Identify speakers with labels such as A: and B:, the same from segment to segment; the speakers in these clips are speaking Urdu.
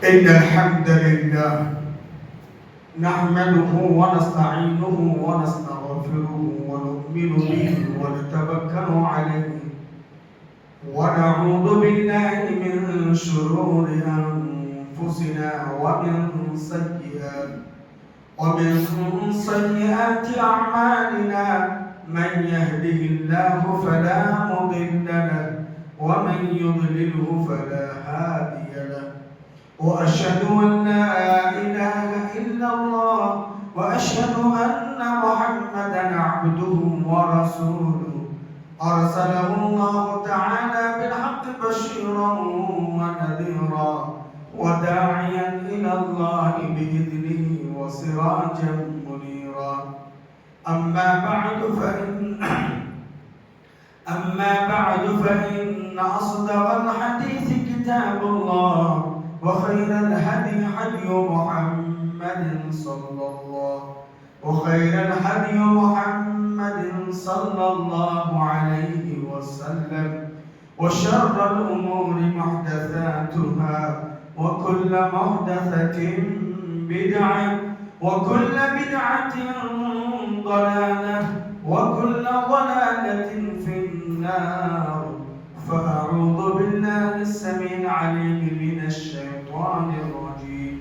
A: إن الحمد لله نحمده ونستعينه ونستغفره ونؤمن به ونتوكل عليه ونعوذ بالله من شرور أنفسنا ومن سيئات أعمالنا. من يهده الله فلا مضل له ومن يضلله فلا هادي له. وأشهد أن لا إله إلا الله وأشهد أن محمدا عبده ورسوله أرسله الله تعالى بالحق بشيرا ونذيرا وداعيا إلى الله بإذنه وسراجا منيرا. أما بعد فإن أصدق الحديث كتاب الله وخير الهدي هدي محمد صلى الله عليه وسلم وشر الأمور محدثاتها وكل محدثة بدعة وكل بدعة ضلالة وكل ضلالة في النار. فأعوذ بالله السميع العليم من الشيطان الرجيم.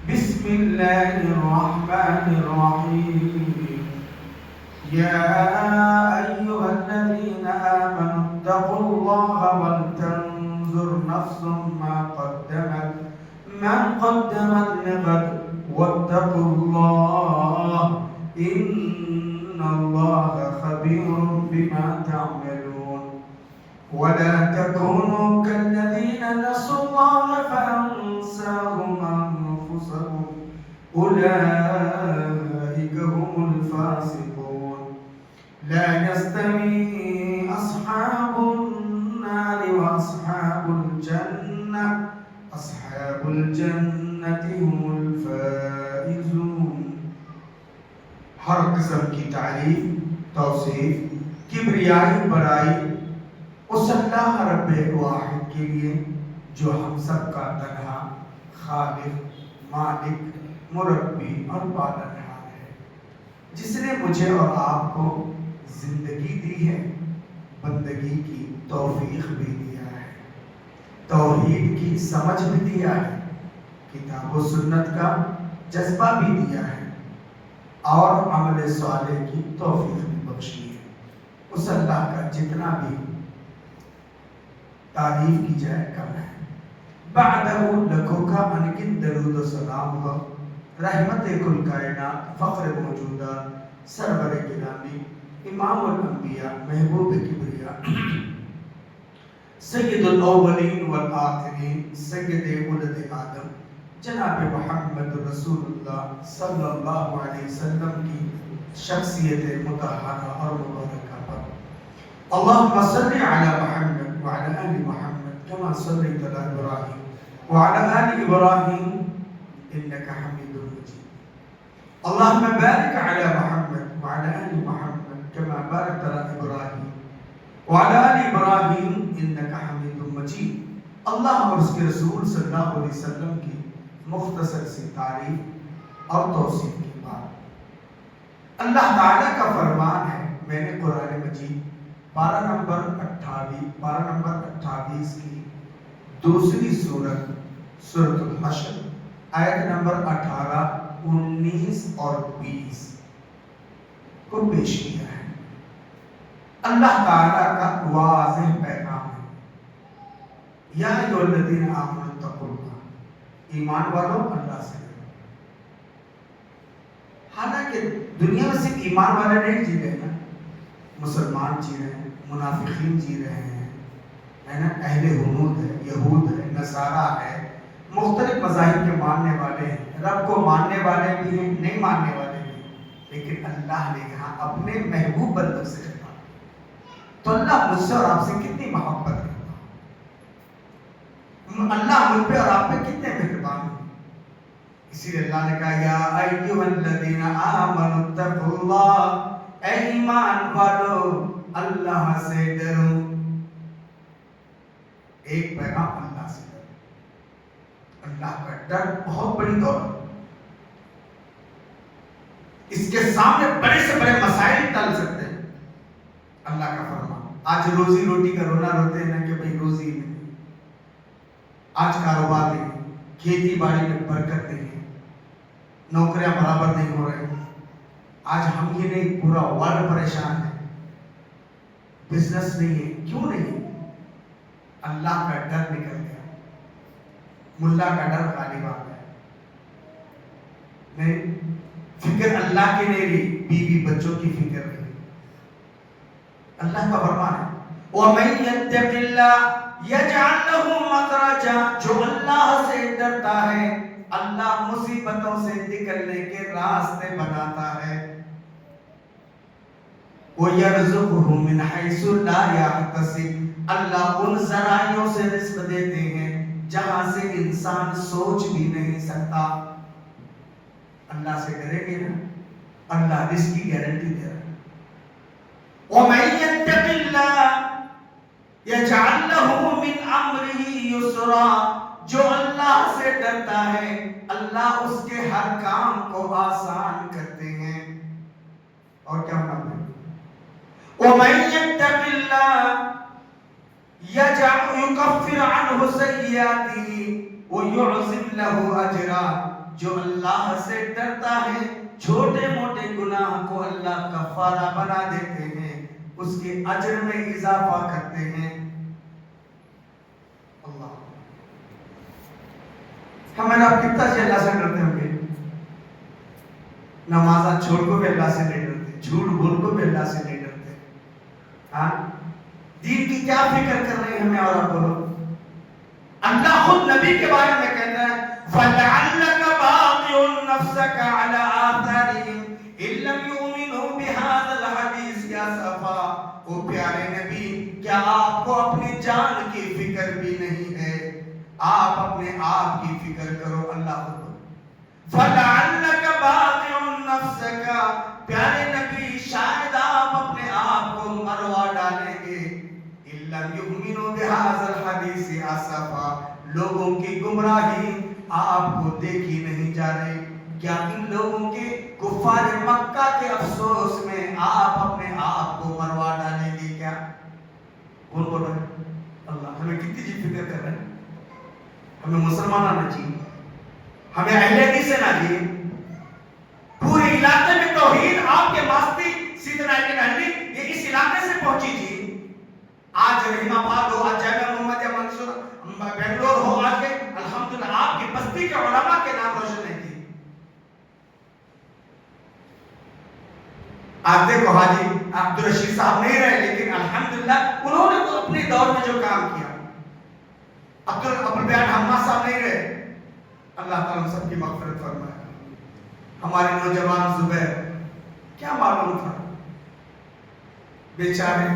A: بسم الله الرحمن الرحيم. يا أيها الذين آمنوا اتقوا الله ولتنظر نفس ما قدمت لغد واتقوا الله إن الله خبير بما تعملون. ولا تكونوا كالذين نسوا الله فأنساهم أنفسهم أولئك هم الفاسقون. لا يستوي أصحاب النار وأصحاب الجنة هم الفائزون. ہر قسم کی تعریف، توصیف، کبریائی، بڑائی اس اللہ رب واحد کے لیے جو ہم سب کا تنہا خالق، مالک، مربی اور پالنہار ہے، جس نے مجھے اور آپ کو زندگی دی ہے، بندگی کی توفیق بھی دیا ہے، توحید کی سمجھ بھی دیا ہے، کتاب و سنت کا جذبہ بھی دیا ہے اور عمل صالح کی توفیق بھی بخشی ہے. اس اللہ کا جتنا بھی تعریف کی جائے کم ہے. بعدہ لکھوں کا انگن درود و سلام ہو رحمت کل کائنات، فخر موجودہ، سرور گرامی، امام الانبیاء، محبوب کبریا، سید الاولین والآخرین، سید ولد آدم، جناب محمد رسول اللہ صلی اللہ علیہ وسلم کی شخصیت مطہرہ اور مبارکہ پر اللہم صلی علی محمد وعلی آل محمد کما صلیت علی ابراہیم وعلی آل ابراہیم انکا حمید مجید. اللہم بارک علی محمد وعلی آل محمد کما بارکت علی ابراہیم وعلی آل ابراہیم انکا حمید مجید. اللہ اور اس کے رسول صلی اللہ علیہ وسلم کی مختصر سی تعریف اور توصیف کی بات. اللہ تعالیٰ کا فرمان ہے، میں نے قرآن مجید پارہ نمبر 28 کی دوسری سورت الحشر آیت نمبر 18، 19 اور 20 کو پیش کیا ہے. اللہ تعالیٰ کا واضح پیغام ہے، یا ایھا الذین آمنوا اتقوا اللہ، ایمان والوں اللہ سے ڈرو. حالانکہ دنیا میں صرف ایمان والے نہیں جی رہے نا، مسلمان جی رہے ہیں، منافقین جی رہے ہیں، ہے نا، اہل ہنود ہے، یہود ہے، نصارہ ہے، مختلف مذاہب کے ماننے والے ہیں، رب کو ماننے والے بھی ہیں، نہیں ماننے والے بھی ہیں. لیکن اللہ نے یہاں اپنے محبوب بندوں سے کہا تو اللہ مجھ سے اور آپ سے کتنی محبت کرتا، اللہ مجھ پہ اور آپ پہ کتنے مہربان ہیں. اسی لیے اللہ نے کہا یا ایھا الذین آمنوا اتقوا اللہ، اے ایمان والو اللہ سے ڈرو. ایک پیغام اللہ سے ڈرو. اللہ کا ڈر بہت بڑی دولت، اس کے سامنے بڑے سے بڑے مسائل ٹل سکتے ہیں۔ اللہ کا فرمان، آج روزی روٹی کا رونا روتے ہیں نا کہ بھئی روزی نہیں، آج کاروبار نہیں، کھیتی باڑی میں برکت نہیں ہے، نوکریاں برابر نہیں ہو رہے ہیں، آج ہم ہی نہیں پورا ورلڈ پریشان ہے، بزنس نہیں ہے۔ کیوں نہیں؟ اللہ کا ڈر نکل گیا، ملا کا ڈر غالب آ گیا، نہیں فکر اللہ کی نہیں رہی، بیوی بچوں کی فکر رہی۔ اللہ کا فرمان ہے وَمَن يَتَّقِ اللَّهَ يَجْعَلْ لَهُ مَخْرَجًا، جو اللہ سے ڈرتا ہے اللہ مصیبتوں سے نکلنے کے راستے بناتا ہے۔ وَيَرْزُقْهُ مِنْ حَيْثُ لَا يَحْتَسِبُ، اللہ ان ذرائعوں سے رزق دیتے ہیں جہاں سے انسان سوچ بھی نہیں سکتا۔ اللہ سے ڈریں گے نا، اللہ رزق کی گارنٹی دے رہا ہے۔ وَمَن يَتَّقِ اللَّهَ يَجْعَلْ لَهُ مِنْ أَمْرِهِ يُسْرًا، جو اللہ سے ڈرتا ہے اللہ اس کے ہر کام کو آسان کرتے ہیں۔ اور کیا ہونا ہے؟ وَمَن يَتَّقِ اللَّهَ يُكَفِّرْ عَنْهُ سَيِّئَاتِهِ وَيُعْظِمْ لَهُ أَجْرًا، جو اللہ سے ڈرتا ہے چھوٹے موٹے گناہ کو اللہ کفارہ بنا دیتے ہیں، اس کے اجر میں اضافہ کرتے ہیں۔ اللہ ہمیں آپ کتنا سے اللہ سے ڈرتے ہوں گے؟ نمازہ چھوڑ کو بھی اللہ سے نہیں ڈرتے، جھوٹ بول کو بھی اللہ سے نہیں ڈرتے۔ ہاں دین کی کیا فکر کر رہے ہیں ہمیں اور آپ بولو؟ اللہ خود نبی کے بارے میں کہتا ہے فَلَعَلَّكَ بَاقِعٌ نَفْسَكَ عَلَىٰ آثَارِهِمْ إِن لَّمْ يُؤْمِنُوا بِهَٰذَا الْحَدِيثِ آسَفًا۔ او پیارے نبی، کیا آپ کو اپنی جان کی فکر بھی نہیں ہے؟ آپ اپنے آپ کی فکر کرو۔ اللہ اکبر۔ فَلَعَلَّكَ بَاقِعٌ نَفْسَكَ، پیارے نبی شاید آپ اپنے آپ کو مروا ڈالیں گے۔ إِن لَّمْ يُؤْمِنُوا بِهَٰذَا الْحَدِيثِ آسَفًا، لوگوں کی گمراہی آپ کو دیکھی نہیں جا رہی، کیا ان لوگوں کے کفار مکہ کے افسوس میں آپ اپنے آپ کو مروا ڈالیں گے کیا؟ کون بول رہا ہے؟ اللہ۔ ہمیں کتنی جی فکر کر رہے ہیں؟ ہمیں مسلمان آنا چاہیے، ہمیں اہل حدیث سے نہ چاہیے۔ پورے علاقے میں توحید آپ کے واسطے سیدنا ابن ہنی یہ اس علاقے سے پہنچی تھی۔ آج رحیم آباد ہو، آج جامعہ محمد منصور بنگلور ہو، آج کے الحمدللہ آپ کی بستی کے علماء کے نام روشن ہے تھی۔ آج دیکھو حاجی عبدالرشید صاحب نہیں رہے، لیکن الحمدللہ انہوں نے تو اپنے دور میں جو کام کیا۔ عبدالبیان حماد صاحب نہیں رہے، اللہ تعالیٰ سب کی مغفرت فرمائے۔ ہمارے نوجوان زبیر، کیا معلوم تھا بیچارے،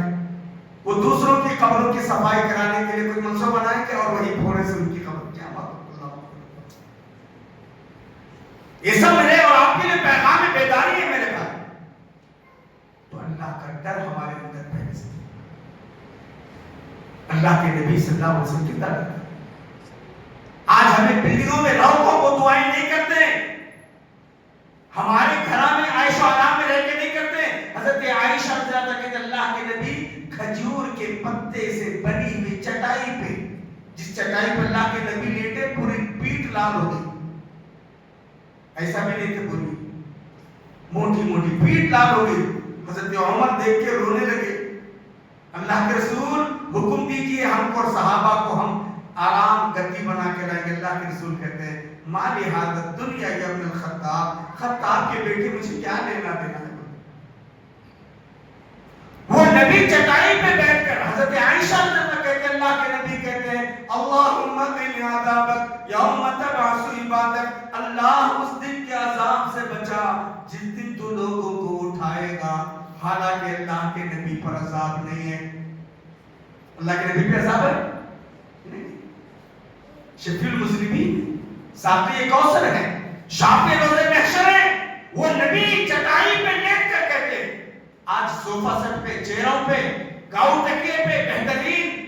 A: وہ دوسروں کی قبروں کی صفائی کرانے کے لیے کچھ منصوبہ بنائیں گے اور وہی پھوڑے سے ان کی قبر، کیا معلوم۔ اللہ یہ سب میرے اور آپ کے لیے پیغام بیداری ہے میرے بھائی۔ تو اللہ کا ڈر ہمارے اندر پیدا سے، اللہ کے نبی صلی اللہ علیہ وسلم کی طرح۔ آج ہمیں بلڈنگوں میں رہو کو دعائیں نہیں کرتے، ہمارے گھروں میں عیش و آرام میں رہ کے نہیں کرتے۔ حضرت عائشہ رضی اللہ عنہا کہتے اللہ کے نبی کھجور کے پتے سے بنی ہوئی چٹائی پہ، جس چٹائی پہ اللہ کے نبی لیٹے پوری پیٹ لال ہو گئی، ایسا بھی نہیں تھے، پوری موٹی موٹی پیٹ لال ہو گئی۔ حضرت عمر دیکھ کے رونے لگے، اللہ کے رسول حکم دیجئے ہم کو اور صحابہ کو ہم آرام گدی بنا کے لائیں گے۔ اللہ کے رسول کہتے ہیں مالی حاضر دنیا یا ابن الخطاب، خطاب کے بیٹے مجھے کیا لینا دینا ہے؟ وہ نبی چٹائی پہ بیٹھ کر حضرت عائشہ کہتے اللہ کے نبی کہتے ہیں اللہم قنی عذابک یوم تبعث عبادک، اللہ اس دن کے عذاب سے بچا جس دن تو لوگوں کو اٹھائے گا۔ حالانکہ اللہ کے نبی پر عذاب نہیں ہے، اللہ کے نبی پہ عذاب ہے نہیں۔ شفیع المذنبین، ساقی کوثر ہے، شافع روز محشر ہے، وہ نبی چٹائی پہ لیٹ کر کہتے آج صوفہ سیٹ پہ، چیئروں پہ، گاؤں تکیے پہ، بہترین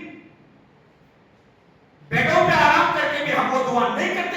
A: بیڈوں پہ آرام کر کے بھی ہم وہ دعا نہیں کرتے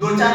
A: 2-4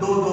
A: 2-2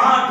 A: 8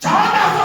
A: 1400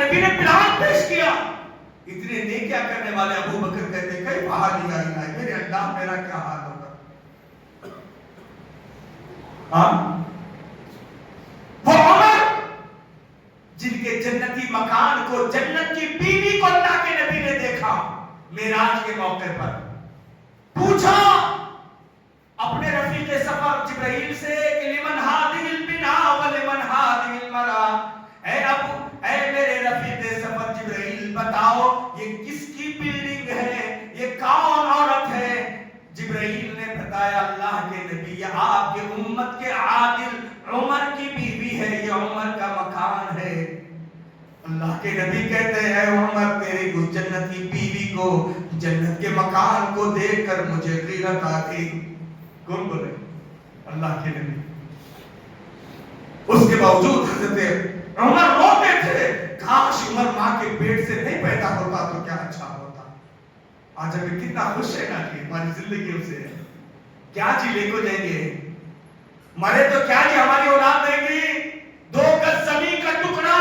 A: نبی نے پلان پیش کیا. اتنے نیکیاں کرنے والے ابو بکر کہتے کئی باہر نہیں آئی میرے اللہ میرا کیا حال ہوگا. وہ عمر جن کے جنتی مکان کو, جنت کی بیوی کو اللہ کے نبی نے دیکھا معراج کے موقع پر, پوچھا اپنے رفیق سفر جبرائیل سے کہ لمن ہذه البناء ولمن هذه المرأة, اے میرے رفیق سفر جبرائیل بتاؤ یہ کس کی بلڈنگ ہے, یہ کون عورت ہے. جبرائیل نے بتایا اللہ کے نبی یہ آپ کے امت کے عادل عمر کی بیوی ہے, یہ عمر کا مکان ہے. اللہ کے نبی کہتے ہیں اے عمر تیری اس جنت کی بیوی کو, جنت کے مکان کو دیکھ کر مجھے غیرت آ گئی. کون بولے؟ اللہ کے نبی. اس کے باوجود حضرت عمر روتے تھے, کاش عمر ماں کے پیٹ سے نہیں پیدا ہوتا تو کیا اچھا ہوتا. آج ہمیں کتنا خوش ہے نا کہ ہماری زندگی سے کیا جی لے کو جائیں گے, مرے تو کیا جی ہماری اولاد دیں گی. 2 گز زمین کا ٹکڑا,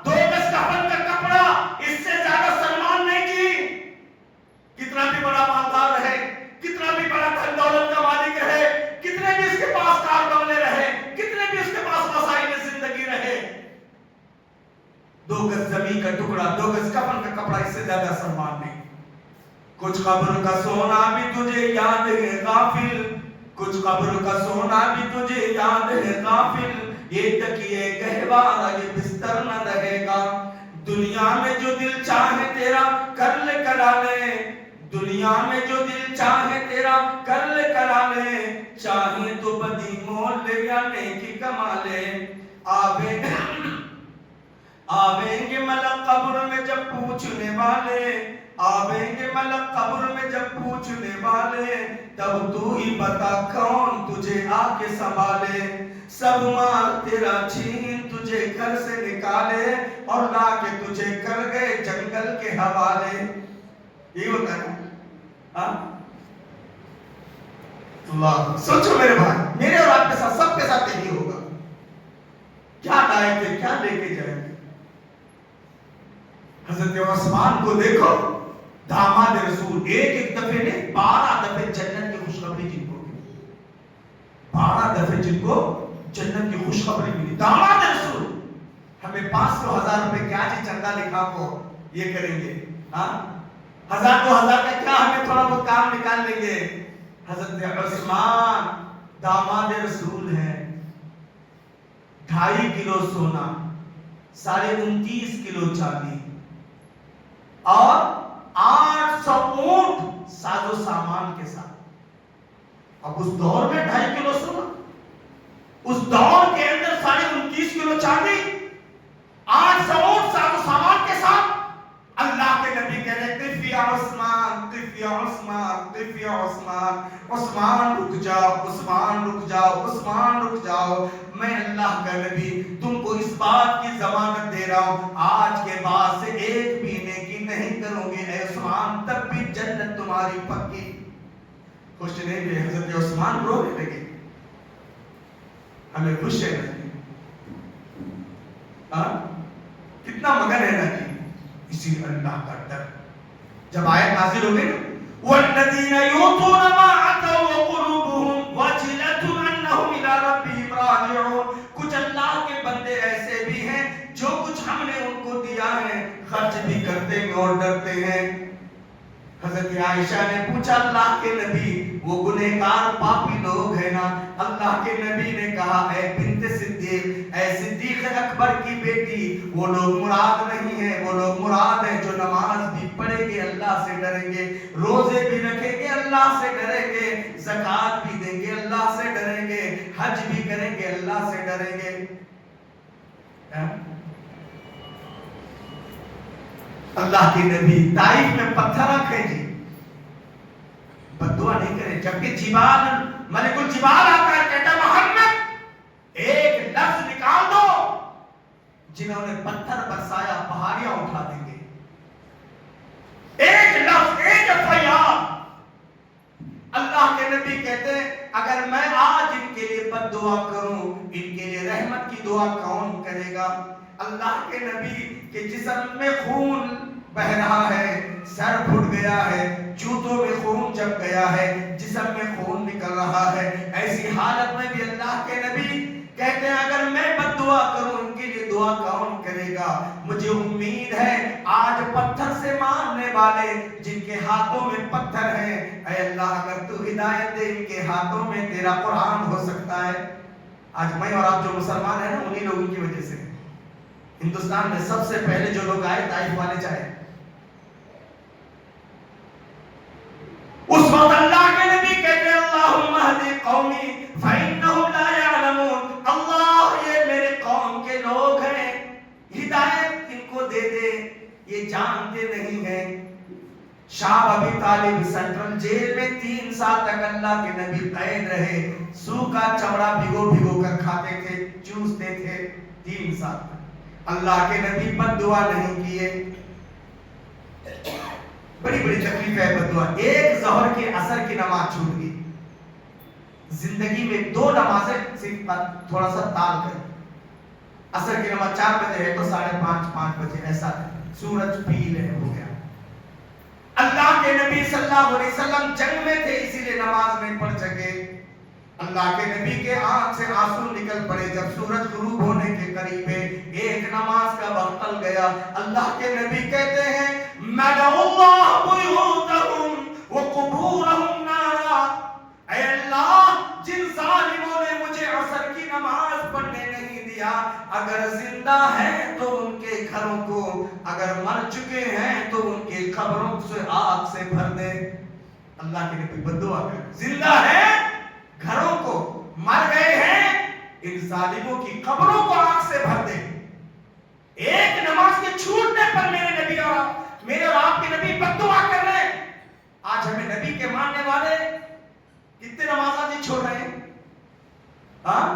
A: 2 گز کفن کا کپڑا, اس سے زیادہ سلمان نہیں کی. کتنا بھی بڑا مالدار رہے, کتنا بھی بڑا دھن دولت کا مالک رہے, کتنے بھی اس کے پاس کار بنگلے رہے, کتنے بھی اس کے پاس وسائل زندگی رہے, 2 گز زمین کا ٹکڑا, 2 گز کفن کا کپڑا, اس سے زیادہ سلمان نہیں. کچھ قبر کا سونا بھی تجھے یاد ہے غافل, کچھ قبر کا سونا بھی تجھے یاد ہے غافل, یہ تکیے گہوارا یہ بستر نہ رہے گا. دنیا میں جو دل چاہے تیرا کر لے کرا لے, دنیا میں جو دل چاہے تیرا کر لے کرا لے, چاہے تو بدی مول لے یا نیکی کما لے. آویں گے ملک قبر میں جب پوچھنے والے, آویں گے ملک قبر میں جب پوچھنے والے, تب تو ہی بتا کون تجھے آ کے سنبھالے. سب مال تیرا چھین تجھے گھر سے نکالے, اور لا کے تجھے کر گئے جنگل کے حوالے. یہ ہوتا ہے نا. اللہ سوچو میرے بھائی, میرے اور آپ کے ساتھ سب کے ساتھ یہی ہوگا. کیا لائے تھے, کیا لے کے جائیں گے. حضرت عثمان کو دیکھو, داماد رسول, ایک دفعے نے 12 دفعے جنت کی خوشخبری جن کو ملی, 12 دفعے جن کو جنت کی خوشخبری ملی. داماد رسول, ہمیں 500,000 روپے کیا جی چندہ لکھا کو یہ کریں گے, 1000-2000 کا کیا ہمیں تھوڑا بہت کام نکال لیں گے. حضرت عثمان داماد رسول ہیں, 2.5 کلو سونا, 29.5 کلو چاندی, اور 800 اونٹ ساز و سامان کے ساتھ. اب اس دور میں 2.5 کلو سونا, اس دور کے اندر 29.5 کلو چاندی, 800 اونٹ ساز و سامان کے ساتھ. اللہ کے نبی کہہ رہے قف یا عثمان, قف یا عثمان, قف یا عثمان, عثمان رک جاؤ, عثمان رک جاؤ, عثمان رک جاؤ. میں اللہ کا نبی تم کو اس بات کی ضمانت دے رہا ہوں, آج کے بعد سے ایک بھی نیکی نہیں کروں گے اے عثمان, تب بھی جنت تمہاری پکی. خوش نہیں ہوئے, حضرت عثمان رونے لگے. ہمیں خوش ہے نا جی, کتنا مگن ہے نا جی. اسی اللہ کا ڈر جب آیت نازل ہو گئی نا, وَالَّذِينَ يُؤْتُونَ مَا آتَوْا وَقُلُوبُهُمْ وَجِلَةٌ أَنَّهُمْ إِلَىٰ رَبِّهِمْ رَاجِعُونَ. کچھ اللہ کے بندے ایسے بھی ہیں جو کچھ ہم نے ان کو دیا ہے خرچ بھی کرتے ہیں اور ڈرتے ہیں. حضرت عائشہ نے پوچھا اللہ کے نبی وہ گنہگار پاپی لوگ ہیں نا. اللہ کے نبی نے کہا اے بنت صدیق, اے صدیق اکبر کی بیٹی, وہ لوگ مراد نہیں ہیں, وہ لوگ مراد ہیں جو نماز بھی پڑھیں گے اللہ سے ڈریں گے, روزے بھی رکھیں گے اللہ سے ڈریں گے, زکوٰۃ بھی دیں گے اللہ سے ڈریں گے, حج بھی کریں گے اللہ سے ڈریں گے. اللہ کے نبی طائف میں پتھر رکھے جی, بددعا نہیں کرے. جبکہ جبال, ملک الجبال آتا ہے, کہتا محمد ایک لفظ نکال دو, جنہوں نے پتھر برسایا پہاڑیاں اٹھا دیں گے. ایک لفظ, ایک فریاد. اللہ کے نبی کہتے ہیں اگر میں آج ان کے لیے بد دعا کروں, ان کے لیے رحمت کی دعا کون کرے گا. اللہ کے نبی کے جسم میں خون بہ رہا ہے، سر پھٹ گیا ہے، جوتوں میں خون جم گیا ہے، جسم میں خون نکل رہا ہے، ایسی حالت میں بھی اللہ کے نبی کہتے ہیں اگر میں بد دعا کروں ان کے لیے دعا کون کرے گا؟ مجھے امید ہے آج پتھر سے مارنے والے جن کے ہاتھوں میں پتھر ہیں، اے اللہ اگر تو ہدایت دے ان کے ہاتھوں میں تیرا قرآن ہو سکتا ہے۔ آج میں اور آپ جو مسلمان ہیں نا انہی لوگوں کی وجہ سے ہندوستان میں سب سے پہلے جو لوگ آئے طائف والے چاہے، اس وقت اللہ کے نبی کہتے ہیں اللہم اہدی قومی فإنہم لا یعلمون، اللہ یہ میرے قوم کے لوگ ہیں، ہدایت ان کو دے دے، یہ جانتے نہیں ہیں۔ شاہ ابی طالب سینٹرل جیل میں 3 سال تک اللہ کے نبی قید رہے، سوکھا چمڑا بھگو بھگو کر کھاتے تھے، چوستے تھے 3 سال تک۔ اللہ کے نبی بد دعا نہیں کیے، بڑی بڑی تکلیف ہے بد دعا۔ ایک ظہر کے عصر کی نماز چھوٹ گئی، زندگی میں 2 نمازیں صرف تھوڑا سا تال کر، عصر کی نماز 4 بجے ہے تو 5:30 5 بجے ایسا سورج پیلے ہو گیا۔ اللہ کے نبی صلی اللہ علیہ وسلم جنگ میں تھے اسی لیے نماز نہیں پڑھ سکے۔ اللہ کے نبی کے آنکھ سے آنسو نکل پڑے جب سورج غروب ہونے کے قریب ہے، ایک نماز کا وقت ٹل گیا۔ اللہ کے نبی کہتے ہیں مَلَأَ اللَّهُ بُيُوتَهُمْ وَقُبُورَهُمْ نَارًا، اے اللہ جن ظالموں نے مجھے عصر کی نماز پڑھنے نہیں دیا، اگر زندہ ہیں تو ان کے گھروں کو، اگر مر چکے ہیں تو ان کے قبروں سے آگ سے بھر دے۔ اللہ کے نبی بد دعا کر، زندہ ہے گھروں کو، مر گئے ہیں ان ظالموں کی قبروں کو آگ سے بھر دے۔ ایک نماز کے چھوٹنے پر میرے اور آپ کے نبی بد دعا کر رہے ہیں۔ آج ہمیں نبی کے ماننے والے کتنے نمازاں جی چھوڑ رہے ہیں؟ ہاں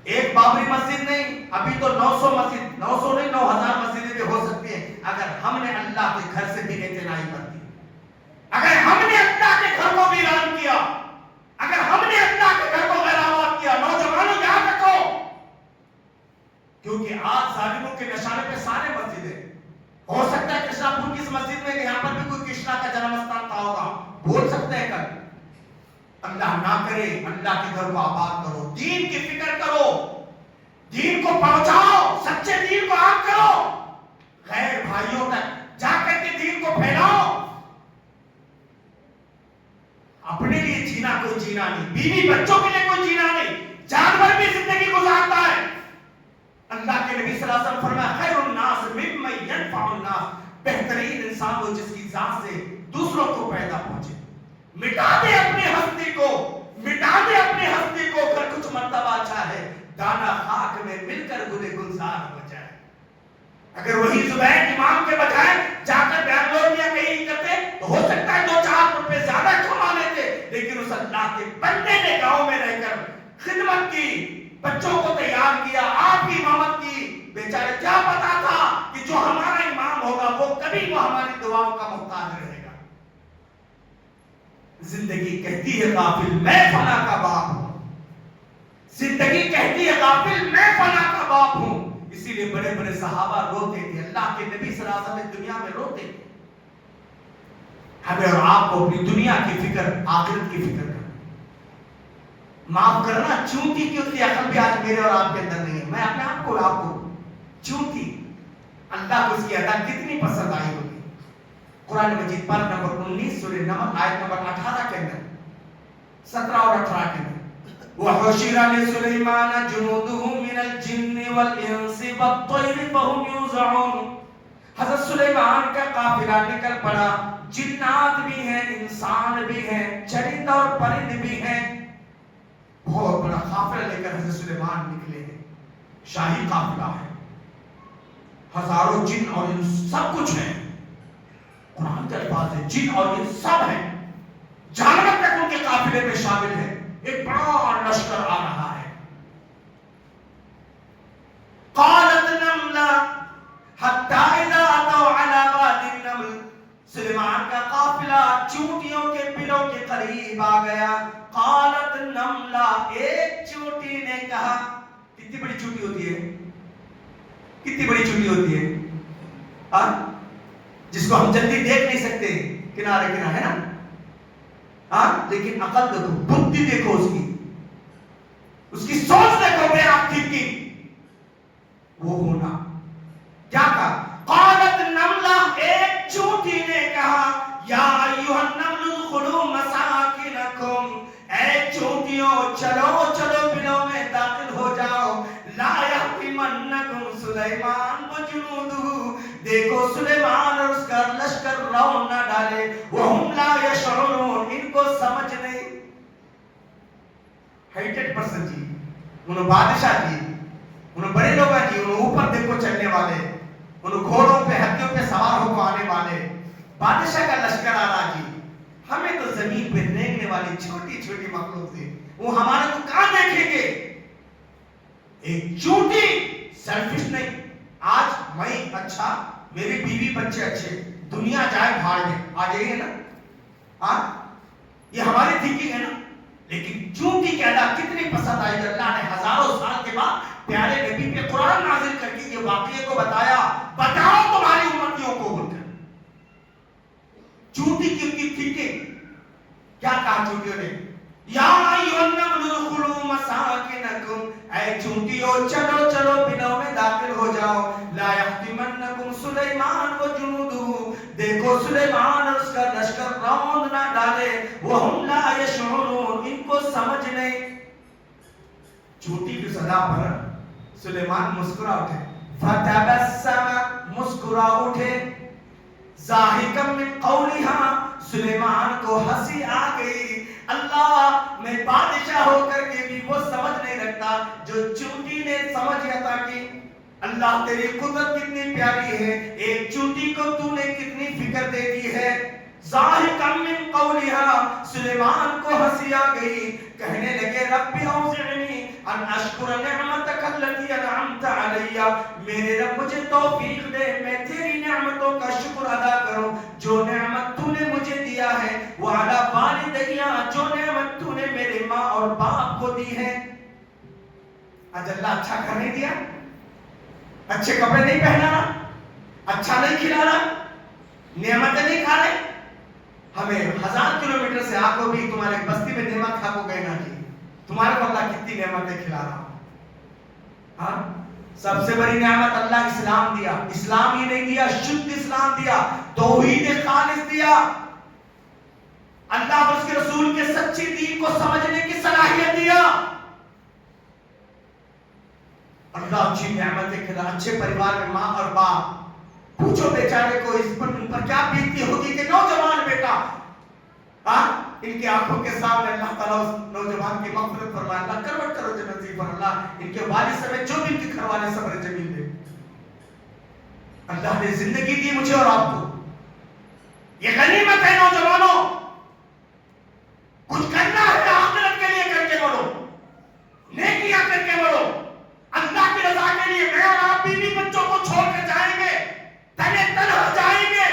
A: ایک بابری مسجد نہیں، ابھی تو 900 مسجد، 900 نہیں 9000 مسجدیں بھی ہو سکتی ہیں اگر ہم نے اللہ کے گھر سے بھی اعتنائی برتی، اگر ہم نے اللہ کے گھر کو ویران کیا، اگر ہم نے اللہ کے گھر کو غیر آباد کیا۔ نوجوانوں یاد رکھو، کیونکہ آج ظالموں کے نشانے پہ سارے مسجدیں، ہو سکتا ہے کرشنا پور کی اس مسجد میں یہاں پر بھی کوئی کرشنا کا جنم استھان تھا ہوگا، بول سکتے ہیں کل۔ اللہ نہ کرے، اللہ کے گھر کو آباد کرو، دین کی فکر کرو، دین کو پہنچاؤ، سچے دین کو عام کرو، غیر بھائیوں تک جا کر کے دین کو پھیلاؤ۔ اپنے لیے جینا کوئی جینا نہیں، بیوی بچوں کے لیے کوئی جینا نہیں، جانور بھی زندگی گزارتا ہے۔ اللہ کے نبی صلی اللہ علیہ وسلم فرمایا خیر الناس ممن ينفع الناس، بہترین انسان وہ جس کی ذات سے دوسروں کو پیدا پہنچے۔ مٹا دے اپنی ہستی کو، مٹا دے اپنی ہستی کو، اگر کچھ مرتبہ اچھا ہے دانا خاک میں مل کر گلے گلزار ہو جائے۔ اگر وہی زبیر امام کے بجائے جا کر بنگلور یا کہیں کرتے تو ہو سکتا ہے 2-4 روپے زیادہ کما لیتے، لیکن اس اللہ کے بندے نے گاؤں میں رہ کر خدمت کی، بچوں کو تیار کیا، آپ کی امامت کی۔ بیچارے کیا پتا تھا کہ جو ہمارا امام ہوگا وہ کبھی وہ ہماری دعاؤں کا محتاج رہے گا۔ زندگی کہتی ہے غافل میں فلاں کا باپ ہوں، زندگی کہتی ہے غافل میں فلاں کا باپ ہوں۔ اسی لیے بڑے بڑے صحابہ روتے تھے، اللہ کے نبی صلی اللہ علیہ وسلم دنیا میں روتے تھے۔ ہمیں اور آپ کو اپنی دنیا کی فکر، آخرت کی فکر کرنا، معاف کرنا۔ چونٹی کی اتنی عقل بھی آج میرے اور آپ کے اندر نہیں ہے۔ میں اپنے آپ کو چونٹی، اللہ کو اس کی ادا کتنی پسند آئی ہوگی۔ قرآن مجید پر نمبر 19 سورہ نمل آیت نمبر 18 کے اندر، 17 اور 18 کے اندر وَحُشِرَ لِسُلَيْمَانَ جُنُودُهُ مِنَ الْجِنِّ وَالْإِنسِ وَالطَّيْرِ فَهُمْ يُوزَعُونَ۔ حضرت سلیمان کا قافلہ نکل پڑا، جنات بھی ہیں، انسان بھی ہیں، چرند اور پرند بھی ہیں، بہت بڑا قافلہ لے کر حضرت سلیمان نکلے ہیں، شاہی قافلہ ہے، ہزاروں جن اور انس سب کچھ ہیں۔ قرآن کے الفاظ ہے جن اور انس سب ہیں، جانور تک ان کے قافلے میں شامل ہیں، ایک بڑا لشکر آ رہا ہے۔ قالت نملہ حتی اذا اتوا علی وادی النمل، سلیمان کا قافلہ چونٹیوں کے بلوں کے قریب آ گیا۔ قالت نملہ، ایک چونٹی نے کہا، کتنی بڑی چونٹی ہوتی ہے؟ کتنی بڑی چوٹی ہوتی ہے ہاں، جس کو ہم جلدی دیکھ نہیں سکتے کنارے کنارے ہے نا ہاں، لیکن عقل دیکھو، بدھی دیکھو، اس کی سوچ دیکھو، بے آپ تھنکنگ وہ ہونا کیا کہا؟ قالت نملہ، ایک چونٹی نے کہا، یا ایھا النمل ادخلوا مساکنکم، اے چونٹیوں چلو چلو بلوں میں داخل ہو جاؤ، لا یحطمنکم سلیمان وجنودہ، دیکھو سلیمان اور اس کا لشکر رو نہ ڈالے، وہم لا یشعرون، ان کو سمجھ نہیں۔ ہائٹڈ پرسن جی، انہوں بادشاہ جی، انہوں بڑے لوگ جی، انہوں اوپر دیکھو چلنے والے، انہوں گھوڑوں پہ ہتھیوں پہ سوار ہو کو آنے والے، بادشاہ کا لشکر آ رہا جی، ہمیں تو زمین پہ رینگنے والی چھوٹی چھوٹی مخلوق تھے، وہ ہمارے کو کہاں دیکھیں گے؟ ایک چونٹی سیلفش نہیں، آج میں اچھا، میری بیوی بچے اچھے، دنیا جائے بھاڑ میں، آ جائیے نا ہاں، یہ ہماری تھنکنگ ہے نا، لیکن چونٹی کہنا کتنی پسند آئی کہ اللہ نے ہزاروں سال کے بعد پیارے نبی پہ قرآن نازل کر کے یہ واقعے کو بتایا، بتاؤ تمہاری امتیوں کو بول کر۔ چونٹی کی تھنکنگ کیا کہا چونٹیوں نے؟ یا ایھا النمل ادخلوا مساکنکم، اے چونٹیوں چلو چلو بلوں میں داخل ہو جاؤ، لا یحطمنکم سلیمان وجنودہ، دیکھو سلیمان اور اس کا لشکر روند نہ ڈالے، وہم لا یشعرون، ان کو سمجھ نہیں۔ چونٹی کی صدا پر سلیمان مسکرا اٹھے، فتبسم، مسکرا اٹھے، ضاحکا من قولها، سلیمان کو ہنسی آ گئی، اللہ میں بادشاہ ہو کر کے بھی وہ سمجھ نہیں رکھتا جو چونٹی نے سمجھ گیا تھا کہ اللہ تیری قدرت کتنی پیاری ہے، ایک چونٹی کو تو نے کتنی فکر دے دی ہے۔ ضاحکا من قولها، سلیمان کو ہنسی آ گئی، کہنے لگے رب اوزعنی ان اشکر نعمتک التي انعمت علی، میرے رب مجھے توفیق دے میں تیری نعمتوں کا شکر ادا کروں جو نعمت تو نے مجھے دیا ہے، وعلی والدی، جو نعمت تو نے میرے ماں اور باپ کو دی ہے۔ آج اللہ اچھا گھر نہیں دیا، اچھے کپڑے نہیں پہنانا، اچھا نہیں کھلانا، نعمتیں نہیں کھا رہے، ہمیں 1000 کلومیٹر سے آ کو بھی تمہارے بستی میں نعمت کھا کو گئے نا جی، تمہارے کو اللہ کتنی نعمتیں کھلا رہا ہاں۔ سب سے بڑی نعمت اللہ اسلام دیا، اسلام ہی نہیں دیا، شدھ اسلام دیا، توحید خالص دیا، اللہ اور اس کے رسول کے سچی دین کو سمجھنے کی صلاحیت دیا، اللہ اچھی نعمتیں کھلا، اچھے پریوار میں ماں اور باپ، پوچھو بیچارے کو اس پر کیا بیتتی ہوگی کہ نوجوان بیٹا ہاں، ان کی آنکھوں کے سامنے اللہ تعالیٰ اس نوجوان کی مغفرت فرمائے، اللہ کروٹ کرو جنت نصیب پر، اللہ ان کے والد سمیت جو بھی ان کے گھر والے صبر جمیل دے۔ اللہ نے زندگی دی مجھے اور آپ کو، یہ غنیمت ہے نوجوانوں، کچھ کرنا ہے آخرت کے لیے کر کے بڑھو، نیکیاں کر کے بڑھو، اللہ کی رضا کے لیے۔ میں اور آپ بیوی بچوں کو چھوڑ کر جائیں گے، تنے تنہا جائیں گے،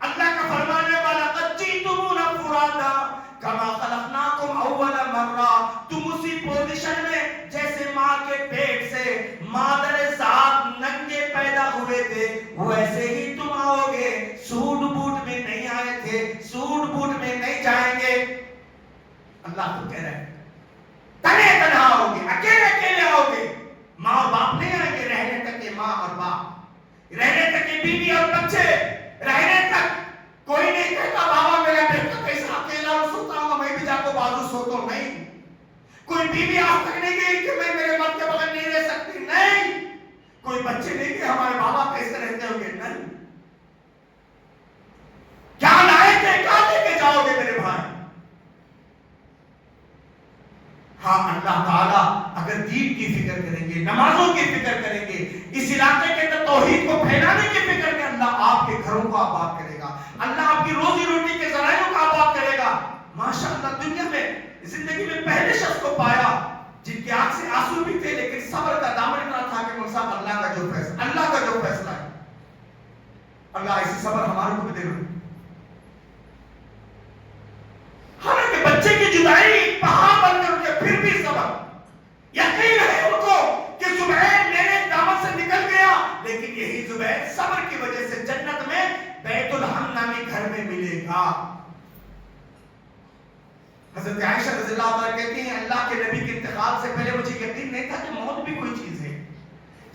A: اللہ کا فرمانے والا قد جئتمونا فرادا کما خلقناکم اول مرہ، تم اسی پوزیشن میں جیسے ماں کے پیٹ سے مادر ذات ننگے پیدا ہوئے تھے ویسے ہی تم آؤ گے، سوٹ بوٹ میں نہیں آئے تھے، سوٹ بوٹ میں نہیں جائیں گے۔ اللہ کو کہہ رہے ہیں تنے تنہا آؤ گے، اکیلے اکیلے آؤ گے، ماں اور باپ نہیں آئیں گے، رہنے تک کے ماں اور باپ، رہنے تک کے بیوی اور بچے، رہنے تک کوئی نہیں کہتا بابا میرا بیٹا کیسا اکیلا سوتا ہوں، میں بھی جا کو بازو سوتا ہوں، نہیں۔ کوئی بیوی آج تک نہیں گئی کہ میں میرے مرد کے بغیر نہیں رہ سکتی، نہیں۔ کوئی بچے نہیں کہ ہمارے بابا کیسے رہتے ہوں گے، نہیں۔ کیا لائے تھے، کیا لے کے جاؤ گے میرے بھائی؟ ہاں، اللہ تعالیٰ اگر دین کی فکر کریں گے، نمازوں کی فکر کریں گے، اس علاقے کے اندر توحید کو پھیلانے کی فکر کریں، اللہ آپ کے گھروں کو آباد کرے گا، اللہ آپ کی روزی روٹی کے ذرائع کو آباد کرے گا۔ ماشاءاللہ دنیا میں زندگی میں پہلے شخص کو پایا جن کی آنکھ سے آنسو بھی تھے لیکن صبر کا دامن اتنا تھا کہ مول صاحب اللہ کا جو فیصلہ ہے، اللہ ایسی صبر ہمارے کو بھی دے گا۔ حالانکہ بچے کی جدائی پہاڑ بن کر کے پھر بھی صبر، یقین ہے ان کو کہ زبیر میرے دامن سے نکل گیا، لیکن زبیر صبر کی وجہ سے جنت میں بیت الحم نامی گھر میں ملے گا. حضرت عائشہ رضی اللہ عنہا کہتی ہیں اللہ کے نبی کے انتقال سے پہلے مجھے یقین نہیں تھا کہ موت بھی کوئی چیز ہے.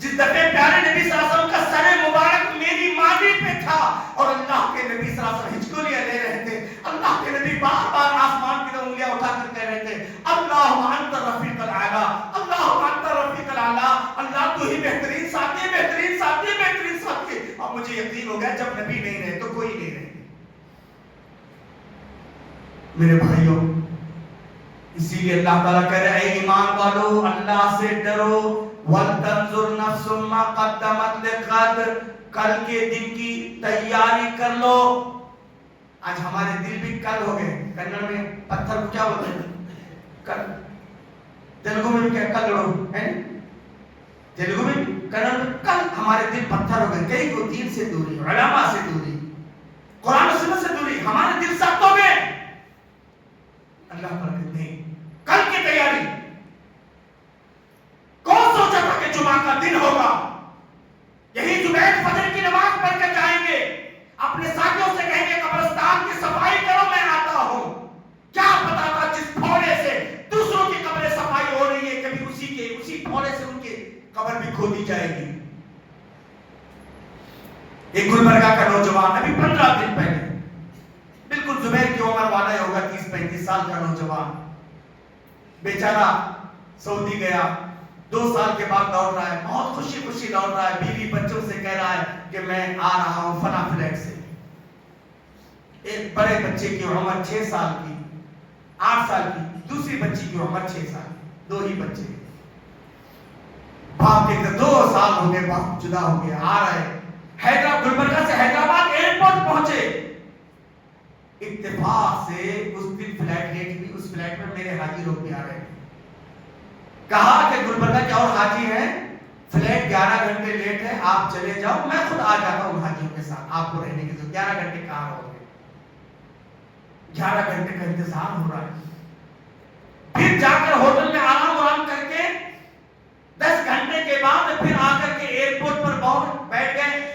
A: جس دفعہ پیارے نبی صلی اللہ علیہ وسلم کا سر مبارک میری ماضی پہ تھا اور اللہ کے نبی صلی اللہ علیہ وسلم ہچکولیاں لے رہے تھے, اللہ کے نبی بار بار آسمان کی طرف انگلیاں اٹھا کر کہہ رہے تھے اللہم انت الرفیق الاعلیٰ, اللہم انت الرفیق الاعلیٰ, اللہ تو ہی بہترین ساتھی, بہترین ساتھی, بہترین ساتھی. اب مجھے یقین ہو گیا جب نبی نہیں رہے تو کوئی نہیں رہے. میرے بھائیوں, اسی لیے اللہ تعالیٰ کہہ رہے ہیں ایمان والو اللہ سے ڈرو, وَلْتَنْظُرْ نَفْسٌ مَا قَدَّمَتْ لِغَدٍ, کل کے دن کی تیاری کر لو. آج ہمارے دل بھی کل ہو گئے. کنڑ میں پتھر کو کیا بولتے ہیں کل, تیلگو میں بھی کیا کلڑو ہے, تیلگو میں بھی کنڑ میں کل. ہمارے دل پتھر ہو گئے, کئی کو دین سے دوری, علماء سے دوری, قرآن و سنت سے دوری, ہمارے دل سخت ہو گئے. اللہ پر نہیں, کل کی تیاری. کون سوچا تھا کہ جمعہ کا دن ہوگا, یہی زبیر فجر کی نماز پڑھ کے جائیں گے, اپنے ساتھیوں سے کہیں گے قبرستان کی صفائی کرو میں آتا ہوں. کیا پتا تھا جس پھوڑے سے دوسروں کی قبریں صفائی ہو رہی ہے کبھی اسی پھوڑے سے ان کی قبر بھی کھودی جائے گی. ایک گلبرگہ کا نوجوان ابھی 15 دن پہلے, بالکل زبیر کی عمر والا ہی ہوگا, 30-35 سال کا نوجوان, بیچارہ سعودی گیا, 2 سال کے بعد لوٹ رہا ہے, بہت خوشی خوشی لوٹ رہا ہے, بیوی بچوں سے کہہ رہا ہے کہ میں آ رہا ہوں فلاں فلیٹ سے. ایک بڑے بچے کی عمر 6 سال کی, 8 سال کی, دوسری بچی کی عمر 6 سال کی, 2 ہی بچے. باپ کے 2 سال ہو گئے, باپ جدا ہو گیا, آ رہے حیدرآباد, گلبرگہ سے حیدرآباد ایئرپورٹ پہنچے. اتفاق سے اس دن فلیٹ لیٹ بھی, اس فلیٹ میں میرے حاجی لوگ بھی آ رہے ہیں. کہا کہ گلبرگہ کے اور حاجی ہیں, فلیٹ 11 گھنٹے لیٹ ہے, آپ چلے جاؤ, میں خود آ جاتا ہوں حاجیوں کے ساتھ, آپ کو رہنے کی ضرورت. 11 گھنٹے کہاں رہو گے, 11 گھنٹے کا انتظار ہو رہا ہے. پھر جا کر ہوٹل میں آرام کر کے 10 گھنٹے کے بعد پھر آ کر کے ایئرپورٹ پر بیٹھ گئے.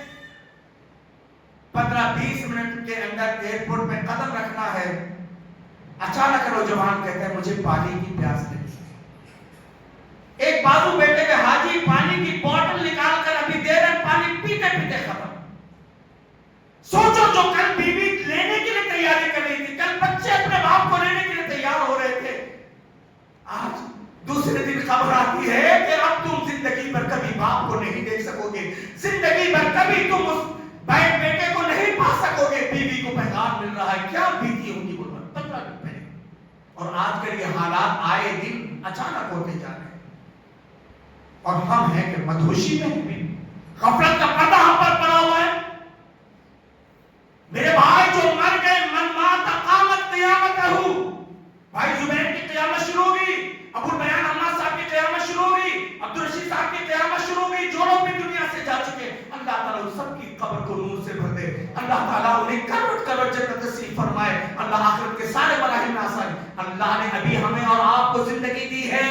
A: 15-20 منٹ کے اندر ایئرپورٹ میں قدم رکھنا ہے. اچانک نوجوان کہتا ہے مجھے پانی کی پیاس لگی. ایک بازو بیٹے ہوئے حاجی پانی کی بوتل نکال کر ابھی دے رہے, پانی پیتے پیتے ختم. سوچو جو کل بیوی لینے کے لیے تیاری کر رہی تھی, کل بچے اپنے باپ کو لینے کے لیے تیار ہو رہے تھے, آج دوسرے دن خبر آتی ہے کہ اب تم زندگی بھر کبھی باپ کو نہیں دیکھ سکو گے, زندگی بھر کبھی تم اس بیٹے کو نہیں پا سکو گے. بیوی کو پیغام مل رہا ہے, کیا بیتی ہوگی وہ 15 دن پہلے. اور آج کل یہ حالات آئے دن اچانک ہوتے جا رہے ہیں, اور ہم ہیں کہ مدہوشی میں بھی غفلت کا پردہ ہم پر پڑا ہوا ہے. میرے بھائی جو مر گئے, من مات قامت قیامت ہو, بھائی زبیر کی قیامت شروع ہو گئی, ابو البیان عمار صاحب کی قیامت شروع ہو گئی, عبدالرشید صاحب کی قیامت شروع ہو گئی. جو لوگ بھی دنیا سے جا چکے, اللہ تعالیٰ ان سب کی قبر کو نور سے بھر دے, اللہ تعالیٰ انہیں کروٹ کروٹ جنت نصیب فرمائے, اللہ آخرت کے سارے مراحل میں آسان. اللہ نے ابھی ہمیں اور آپ کو زندگی دی ہے,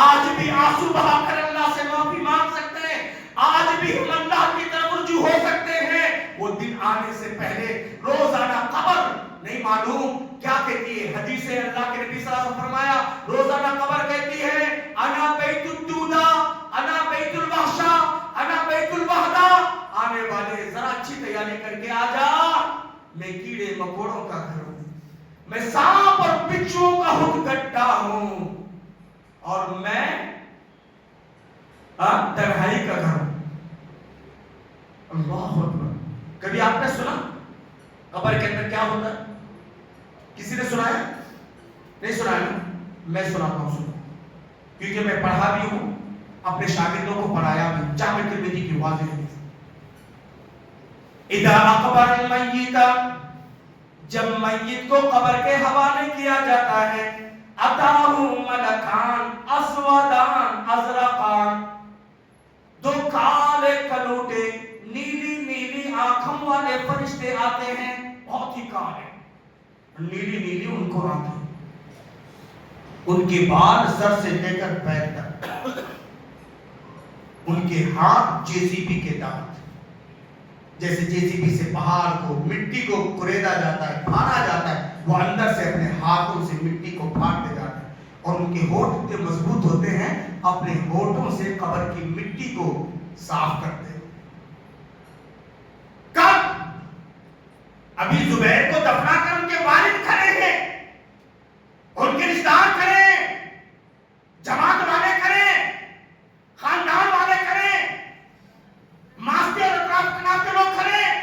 A: آج بھی آنسو بہا کر اللہ سے معافی مانگ سکتے ہیں, آج بھی ہم اللہ کی طرف رجوع ہو سکتے ہیں. وہ دن آنے سے پہلے روزانہ قبر نہیں معلوم کیا کہتی ہے. حدیث ہے اللہ کے نبی صلی اللہ علیہ وسلم فرمایا, روزانہ قبر کہتی ہے انا بیت الدودا, انا بیت الوحشا, انا بیت الوحدہ. آنے والے ذرا اچھی تیاری کر کے آ جا, میں کیڑے مکوڑوں کا گھر ہوں, میں سانپ اور بچھوؤں کا خود گڈھا ہوں, اور میں تنہائی کا گھر ہوں. اللہ اکبر. کبھی آپ نے سنا قبر کے اندر کیا ہوتا ہے؟ کسی نے سنا ہے؟ نہیں سنا ہے. میں سناتا ہوں, سنو, کیونکہ میں پڑھا بھی ہوں, اپنے شاگردوں کو پڑھایا بھی. جامع ترمذی کی واضح حدیث, اذا اقبر المیت, جب میت کو قبر کے حوالے کیا جاتا ہے, اتاہ ملکان اسودان ازرقان, 2 کالے کلوٹے نیلی نیلی آنکھوں والے فرشتے آتے ہیں, بہت ہی کالے, نیلی نیلی ان کو آنکھیں, ان کے بال سر سے لے کر پیر تک, ان کے ہاتھ JCB کے دانت, جیسے JCB سے پہاڑ کو مٹی کو کریدا جاتا ہے پھاڑا جاتا ہے وہ اندر سے اپنے ہاتھوں سے مٹی کو پھاڑتے جاتے ہیں اور ان کے ہونٹ اتنے مضبوط ہوتے ہیں اپنے ہونٹوں سے قبر کی مٹی کو صاف کرتے ہیں. کب ابھی زبیر کو دفنا کر ان کے والد کھڑے ہیں ان کے رشتہ دار کھڑے ہیں جماعت والے کھڑے ہیں خاندان والے کھڑے ہیں ماسٹر اور اطراف کے لوگ کھڑے ہیں.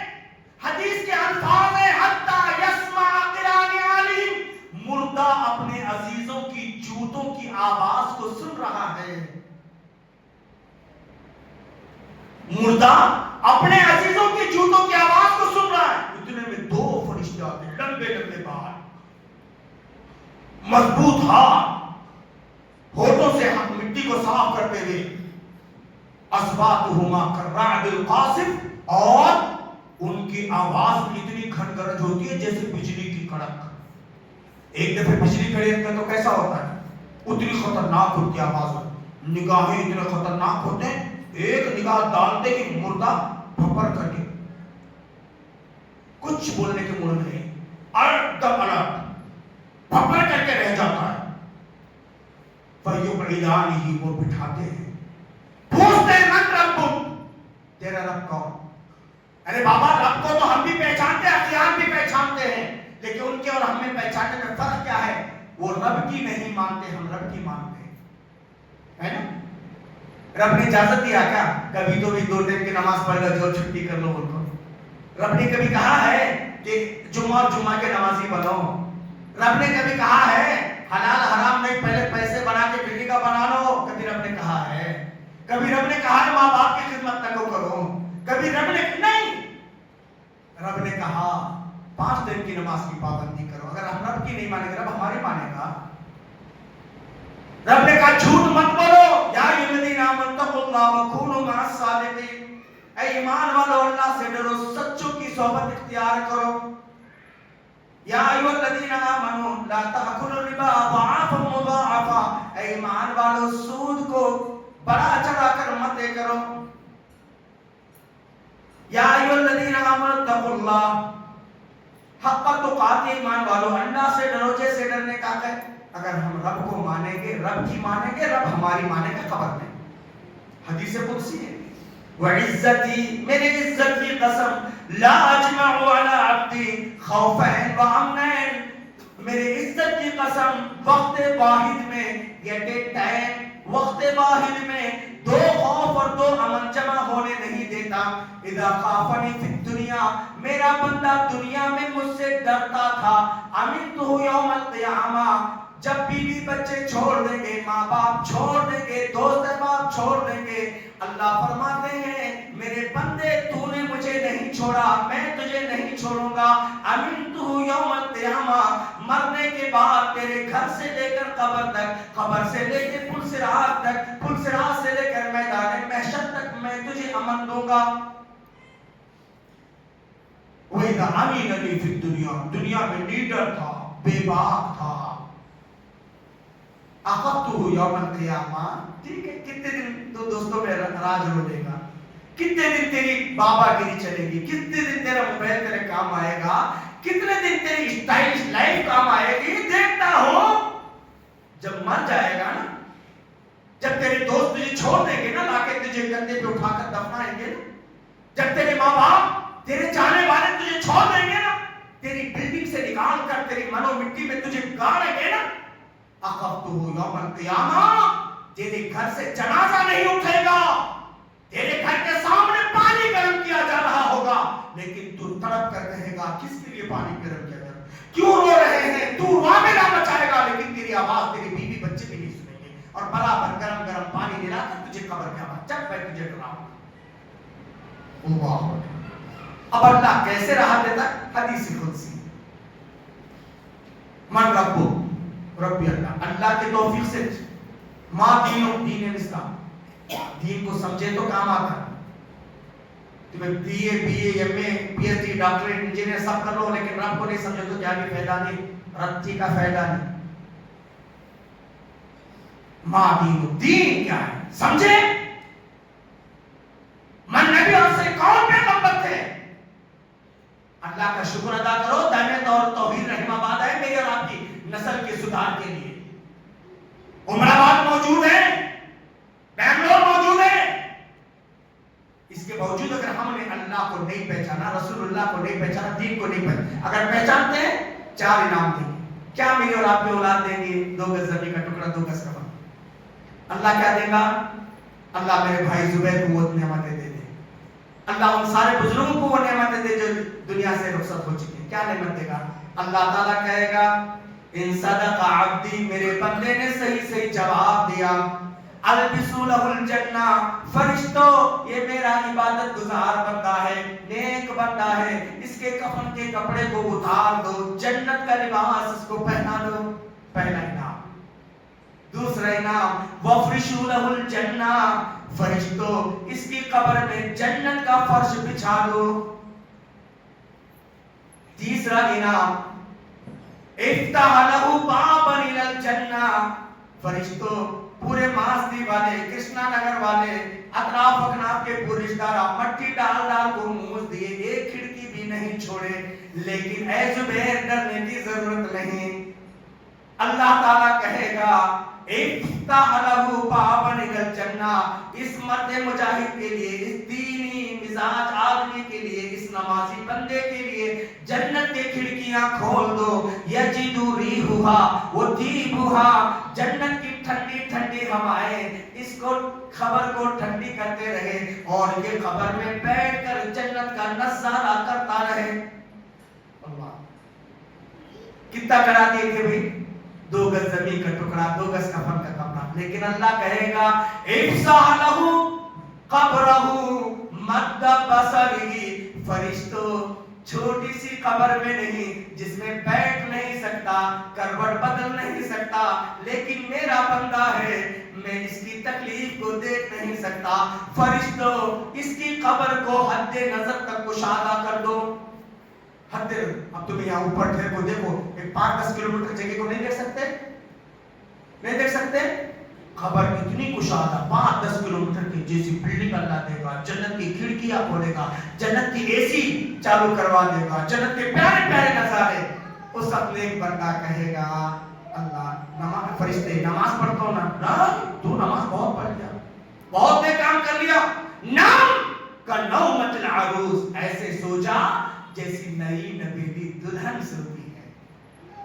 A: حدیث کے الفاظ ہیں حتی یسمع قران عالم مردہ اپنے عزیزوں کی جوتوں کی آواز کو سن رہا ہے. مردہ اپنے عزیزوں کی جوتوں کی آواز کو سن رہا ہے. اتنے میں 2 فرشتے آتے ہیں لمبے لمبے بال مضبوط ہاتھ ہونٹوں سے مٹی کو صاف کرتے ہوئے اصواتہما کالرعد القاصف اور ان کی آواز بھی اتنی کھڑ گرج ہوتی ہے جیسے بجلی کی کڑک. ایک دفعہ بجلی کڑکتی تو کیسا ہوتا ہے اتنی خطرناک ان کی آواز ہے. نگاہیں اتنے خطرناک ہوتے ہیں ایک نگاہ ڈالتے کہ مردہ پھپر کر کے کچھ بولنے کے موڑ میں نہیں اردم الٹ پھپر کر کے رہ جاتا ہے. فَيُقْعِدَانِهِ وہ بٹھاتے ہیں پوچھتے ہیں من ربک تیرا رب کون. ارے بابا رب کو تو ہم بھی پہچانتے ہیں اخیار بھی پہچانتے ہیں لیکن ان کے اور ہمیں پہچاننے میں فرق کیا ہے. وہ رب کی نہیں مانتے ہم رب کی مانتے ہیں ہے نا. رب نے اجازت دیا کیا کبھی تو بھی 2 ٹائم کی نماز پڑھ لو جو چھٹی کر لو ان کو. رب نے کبھی کہا ہے کہ جمعہ اور جمعہ کے نمازی بنو. رب نے کبھی کہا ہے حلال حرام نہیں پہلے پیسے بنا کے بیٹی کا بنا لو. کبھی رب نے کہا ہے کبھی رب نے کہا ہے ماں باپ کی خدمت نہ کرو. کبھی رب نے نہیں رب نے کہا 5 دن کی نماز کی پابندی کرو. اگر ہم رب کی نہیں مانیں گے رب ہماری مانے گا. رب نے کہا جھوٹ مت بولو یا الذین آمنوا اتقوا اللہ وکونوا مع الصادقین. اے ایمان والو اللہ سے ڈرو سچوں کی صحبت اختیار کرو. یا ایھا الذین آمنوا لا تأکلوا الربا اضعافا مضاعفا. اے ایمان والو سود کو بڑا چڑھا کر مت کرو. یا ایھا الذین آمنوا اتقوا اللہ حق تقاته. ایمان والو اللہ سے ڈرو جیسے ڈرنے کا ہے. اگر ہم رب کو مانیں گے رب کی مانیں گے رب ہماری مانیں گے خبر نہیں. حدیث قدسی ہے وعزتی میری عزت کی قسم لا اجمع على عبدی خوفین وامنین. میری عزت کی قسم وقت واحد میں ایٹ اے ٹائم وقت واحد میں 2 خوف اور 2 امن جمع ہونے نہیں دیتا. اذا خافنی فی الدنیا میرا بندہ دنیا میں مجھ سے ڈرتا تھا امنتہ یوم القیامہ جب بیوی بچے چھوڑ دیں گے ماں باپ چھوڑ دیں گے دوست احباب چھوڑ دیں گے اللہ فرماتے ہیں میرے بندے تو نے مجھے نہیں چھوڑا میں تجھے نہیں چھوڑوں گا. امنتہ یوم القیامہ مرنے کے بعد تیرے گھر سے لے کر قبر تک قبر سے لے کے پل صراط تک پل صراط سے لے کر میدان محشر تک میں تجھے امن دوں گا. وَإِذَا أَمِنَنِي فِي الدُّنْيَا دنیا میں لیڈر تھا بے باک تھا. اخذتہ یوم القیامہ ٹھیک ہے کتنے دن تو دوستوں میں راج رو لے گا کتنے دن تیری بابا گیری چلے گی کتنے دن تیرا موبائل تیرے کام آئے گا کتنے دن تیری اسٹائلش لائف کام آئے گی. دیکھتا ہو جب مر جائے گا نا جب تیرے دوست تجھے چھوڑ دیں گے نا لا کے تجھے کندھے پہ اٹھا کر دفنائیں گے نا جب تیرے ماں باپ تیرے چاہنے والے تجھے چھوڑ دیں گے نا تیری بلڈنگ سے نکال کر تیری منو مٹی میں تجھے گاڑیں گے نا اخذتہ یوم القیامہ تیرے گھر سے جنازہ نہیں اٹھے گا تیرے گھر کے سامنے پانی گرم کیا جا رہا ہوگا لیکن تو تڑپ کر کہے گا کس کے لیے پانی گرم کیا جا رہا کیوں رو رہے ہیں تو واقعہ مچائے گا لیکن تیری آواز تیری بیوی بچے بھی نہیں سنیں گے اور برابر گرم گرم پانی دلا کر تجھے قبر کے آواز چک میں تجھے ڈراؤں گا. اب اللہ کیسے رہا دیتا حدیث قدسی من ربو ربی اللہ اللہ کے توفیق سے ماں دینوں دین اسلام دین کو سمجھے تو کام آتا ہے. تمہیں B A M A P H D doctorate engineer سب کر لو لیکن رب کو نہیں سمجھے تو کیا بھی فائدہ نہیں رتی کا فائدہ نہیں. ماں دین کیا ہے سمجھے. من نبی اور سے کون پیغمبر تھے اللہ کا شکر ادا کرو. دائیں طور توحید رحم آباد ہے میری اور آپ کی نسل کے سدھار کے لیے. عمر آباد موجود ہے, بنگلور موجود ہے. اس کے باوجود اگر ہم نے اللہ کو نہیں پہچانا, رسول اللہ کو نہیں پہچانا, دین کو نہیں پہچانا, اگر پہچانتے ہیں 4 انعام دیں گے. کیا میری اور آپ کی اولاد دیں گے؟ 2 گز زمین کا ٹکڑا, 2 گز کفن. اللہ کیا دے گا؟ اللہ میرے بھائی زبیر کو وہ نعمتیں دے دے. اللہ ان سارے بزرگوں کو وہ نعمتیں دے جو دنیا سے رخصت ہو چکے. کیا نعمت دے گا؟ اللہ تعالیٰ کہے گا ان صدق عبدی, میرے بندے نے صحیح صحیح جواب دیا, البسوا لہ الجنہ, فرشتوں یہ میرا عبادت گزار بندہ ہے, نیک بندہ ہے, اس کے کفن کے کپڑے کو اتار دو, جنت کا لباس اس کو پہنا دو. پہلا انعام. دوسرا انعام وفرشوا لہ الجنہ, فرشتوں اس کی قبر میں جنت کا فرش بچھا دو. تیسرا انعام افتح لہ بابا الی الجنہ, فرشتوں پورے ماستی والے, کرشنا نگر والے, اطراف اکناف کے پورے رشتہ دار مٹی ڈال ڈال کو موز دیے, ایک کھڑکی بھی نہیں چھوڑے. لیکن اے زبیر ڈرنے کی ضرورت نہیں. اللہ تعالیٰ کہے گا افتح لہ بابا الی الجنہ, اس مرد مجاہد کے لیے, اس دینی مزاج آدمی کے لیے, اس نمازی بندے کے لیے جنت کی کھڑکیاں کھول دو. یجد ریحھا وطیبھا, جنت کی ٹھنڈی ٹھنڈی ہوائیں اس کو خبر کو ٹھنڈی کرتے رہے, اور یہ خبر میں بیٹھ کر جنت کا نظارہ کرتا رہے. اللہ کتنا کرا دیے تھے بھائی؟ 2 گز زمین کا ٹکڑا, 2 گز کفن کا کپڑا. لیکن اللہ کہے گا افسح لہ قبرہ مد بصرہ, فرشتوں چھوٹی سی قبر میں نہیں, جس میں بیٹھ نہیں سکتا, کروٹ بدل نہیں سکتا, لیکن میرا بندہ ہے, میں اس کی تکلیف کو دیکھ نہیں سکتا. فرشتوں اس کی قبر کو حد نظر تک کشادہ کر دو. حد, اب تم یہاں اوپر ٹھہر کو دیکھو, ایک 5-10 کلومیٹر جگہ کو نہیں دیکھ سکتے, نہیں دیکھ سکتے. خبر اتنی کشادہ 5-10 کلومیٹر کی جیسی بلڈنگ اللہ دے گا, جنت کی کھڑکیاں کھولے گا, جنت کی اے سی چالو کروا دے گا, جنت کے پیارے پیارے نظارے. اس اپنے ایک بندہ کہے گا اللہ نماز, فرشتے نماز پڑھتا ہوں نا, تو نماز بہت پڑھ لیا, بہت نے کام کر لیا, نام کا نومت العروس, ایسے سو جا جیسی نئی نویلی دلہن سوتی ہے.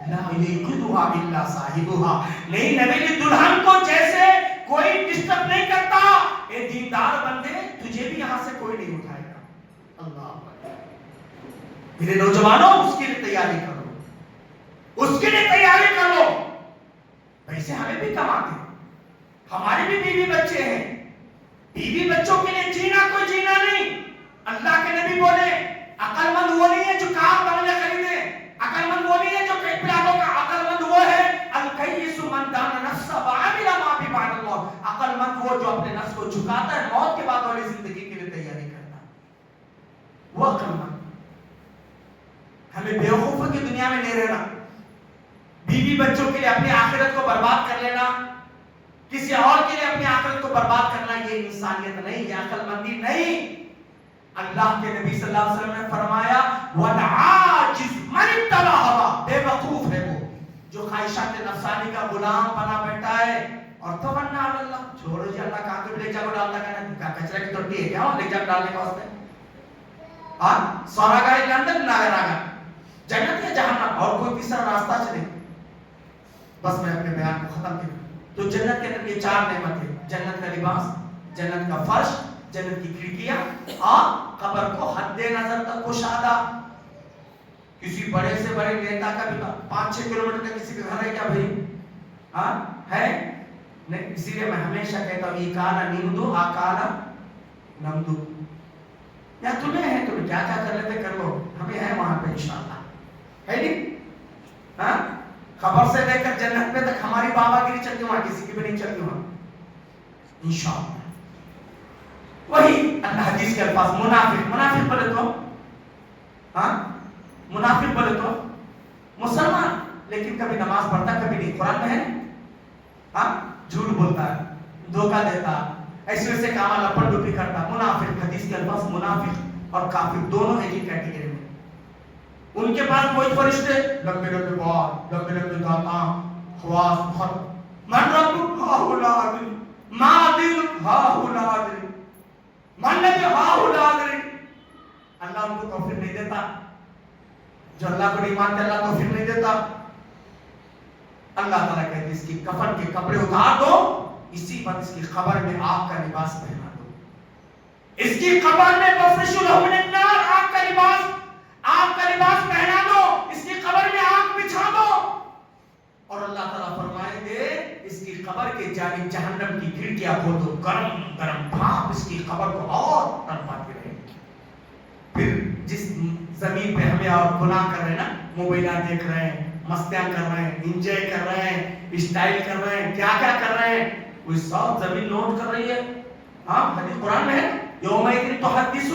A: لا یقظها الا صاحبها, نئی نویلی دلہن کو جیسے کوئی ڈسٹرب نہیں کرتا. اے دیندار بندے, تجھے بھی یہاں سے کوئی نہیں اٹھائے گا. اللہ میرے نوجوانوں, اس کے لیے تیاری کرو, اس کے لیے تیاری کرو. پیسے ہمیں بھی کماتے, ہمارے بھی بیوی بچے ہیں, بیوی بچوں کے لیے جینا کوئی جینا نہیں. اللہ کے نبی بولے عقل مند وہ نہیں ہے جو کار بنگلے خریدے, عقل مند وہ نہیں ہے جو کئی پلاٹوں کا, عقل مند وہ ہے الکیس من دان نفسہ وعمل ما فی بعد الموت. عقل مند وہ جو اپنے نفس کو جھکاتا ہے, موت کے بعد والی زندگی کے لیے تیاری کرتا ہے, وہ عقل مند. ہمیں بیوقوفوں کی دنیا میں نہیں رہنا, بیوی بچوں کے لیے اپنی آخرت کو برباد کر لینا, کسی اور کے لیے اپنی آخرت کو برباد کرنا, یہ انسانیت نہیں, یہ عقل مندی نہیں. اللہ کے نبی صلی اللہ علیہ وسلم نے فرمایا والعاجز من اتبع ہوا, بے وقوف ہے وہ جو خواہشات نفسانی کا غلام بنا بیٹھا ہے. اور تمنا اللہ, چھوڑو جی, اللہ کہاں پہ لے جاؤ, ڈالنا کہنا کچرے کی ٹوٹی ہے کیا لے جاؤ ڈالنے کا واسطے, ہاں سورا گاڑی کے اندر ناگر آگا, جنت یا جہنم, اور کوئی تیسرا راستہ چلے. بس میں اپنے بیان کو ختم کروں. تو جنت کے اندر یہ 4 نعمتیں, جنت کا لباس, جنت کا فرش, جنت کی کھڑکیاں, اور قبر کو حد نظر تک کشادہ. کسی بڑے سے بڑے نیتا کا بھی 5-6 کلومیٹر کا کسی کا گھر ہے کیا بھائی؟ ہاں ہے نہیں. اسی لیے میں ہمیشہ کہتا ہوں ایکانا نیمدو آکانا نمدو. یا تمہیں ہے, تمہیں کیا کیا کر لیتے کر لو, ہمیں ہے وہاں پہ انشاءاللہ, ہے نہیں؟ ہاں خبر سے لے کر جنت پہ تک ہماری بابا گیری چلتی وہاں, کسی کی بھی نہیں چلتی وہاں انشاءاللہ. وہی اللہ حدیث کے الفاظ, منافق, منافق بولے تو ہاں, منافق بولے تو مسلمان لیکن کبھی نماز پڑھتا کبھی نہیں, قرآن میں ہے ہاں, جھوٹ بولتا ہے, دھوکہ دیتا, ایسے ویسے کام لپٹ ڈپی کرتا, منافق. حدیث کے الفاظ منافق اور کافر دونوں ایک ہی کیٹیگری میں. ان کے پاس کوئی فرشتے لمبے لمبے بال، لمبے لمبے دانت، خواص بہت، من ربک ہا لا ادری، ما دینک ہا لا ادری، من نبی ہا لا ادری. اللہ ان کو توفیق نہیں دیتا. جو اللہ کو نہیں مانتے اللہ توفیق نہیں دیتا. اللہ تعالیٰ کہتے ہیں اس کی کفن کے کپڑے اتار دو، اسی وقت اس کی قبر میں آگ کا لباس پہنا دو. اس کی قبر میں مفرش لہ من النار، آگ کا لباس پہنا دو. اس کی قبر میں آگ بچھا دو. اور اللہ تعالیٰ فرمائیں گے اس کی قبر کے جانب جہنم کی کھڑکیاں کھول دو، گرم گرم بھاپ اس کی قبر کو اور تڑپاتی رہے. پھر جس زمین پہ ہمیں اور گناہ کر رہے ہیں نا، موبائلات دیکھ رہے ہیں، مستیاں کر رہے ہیں، انجوائے کر رہے ہیں، اسٹائل کر رہے ہیں، کیا کیا کر رہے ہیں، کوئی سب زمین نوٹ کر رہی ہے. ہاں حدیث قرآن میں ہے، یومئذ تحدث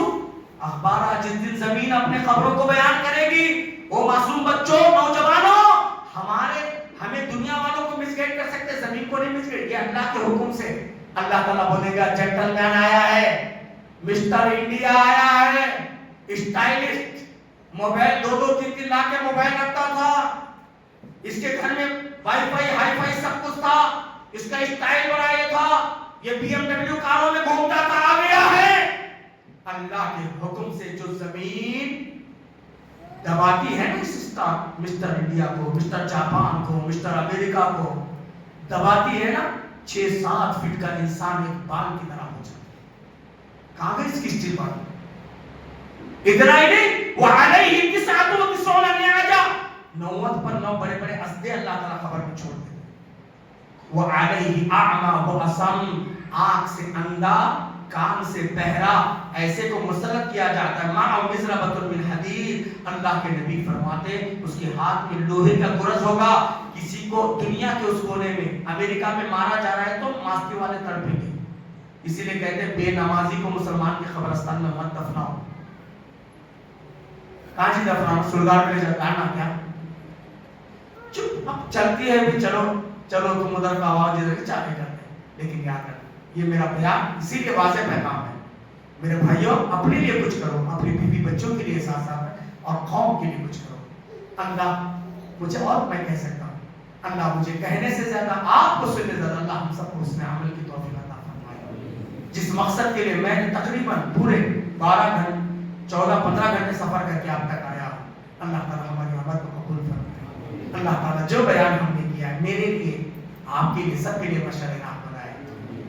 A: اخبارا، جس دن زمین اپنے خبروں کو بیان کرے گی. وہ معصوم بچوں، نوجوانوں، ہمیں دنیا والوں کو مس گائیڈ کر سکتے، زمین کو نہیں مس گائیڈ. یہ اللہ کے حکم سے. اللہ تعالیٰ بولے گا جنٹل مین آیا ہے، مسٹر انڈیا آیا ہے، اسٹائلسٹ، موبائل 2-3 لاکھ کے موبائل رکھتا تھا، اس کے گھر میں وائی فائی ہائی فائی سب کچھ تھا، اس کا اسٹائل بڑا یہ تھا، یہ بی ایم ڈبلیو کاروں میں گھومتا تھا، آ گیا ہے. اللہ کے حکم سے جو زمین دباتی ہے نا مسٹر انڈیا کو، مسٹر جاپان کو، مسٹر امریکہ کو دباتی ہے نا، 6-7 فٹ کا انسان ایک بال کی طرح ہو جاتا ہے. کہاں گئی اس کی اسٹیل بال؟ ادھر آئی نہیں. وعلیہ 99 نعجہ، 90 پر 9 بڑے بڑے اسدے اللہ تعالیٰ خبر میں چھوڑ دیتے. وعلیہ اعمی و اصم، آنکھ سے اندھا، کان سے بہرا، ایسے کو مسلط کیا جاتا ہے. معه مزربۃ من حدید، اللہ کے نبی فرماتے اس کے ہاتھ میں لوہے کا گرز ہوگا. کسی کو دنیا کے اس کونے میں امریکہ میں مارا جا رہا ہے تو ماسکی والے تڑپیں گے. اسی لیے کہتے ہیں بے نمازی کو مسلمان کے قبرستان میں مت دفناؤ. کہاں جی دفناؤ؟ سردار میں لے جاتا ہے نا کیا چپ، اب چلتی ہے بھی، چلو تم ادھر کا آواز ادھر چاہے کرتے ہیں. لیکن یاد رکھنا یہ میرا بیان اسی لیے واضح پیغام ہے. میرے بھائیوں اپنے لیے کچھ کرو، اپنی بیوی بچوں کے لیے ساتھ ساتھ اور قوم کے لیے کچھ کرو. اللہ مجھے اور میں کہہ سکتا ہوں، اللہ مجھے کہنے سے زیادہ، آپ کو سننے سے زیادہ اللہ ہم سب کو اس میں عمل کی توفیق عطا فرمائے. جس مقصد کے لیے میں نے تقریباً پورے 14-15 گھنٹے سفر کر کے آپ تک آیا، اللہ تعالیٰ ہماری عمل کو قبول فرمائے. اللہ تعالیٰ جو بیان ہم نے کیا ہے میرے لیے، آپ کے لیے، سب کے لیے مشعل راہ بنائے.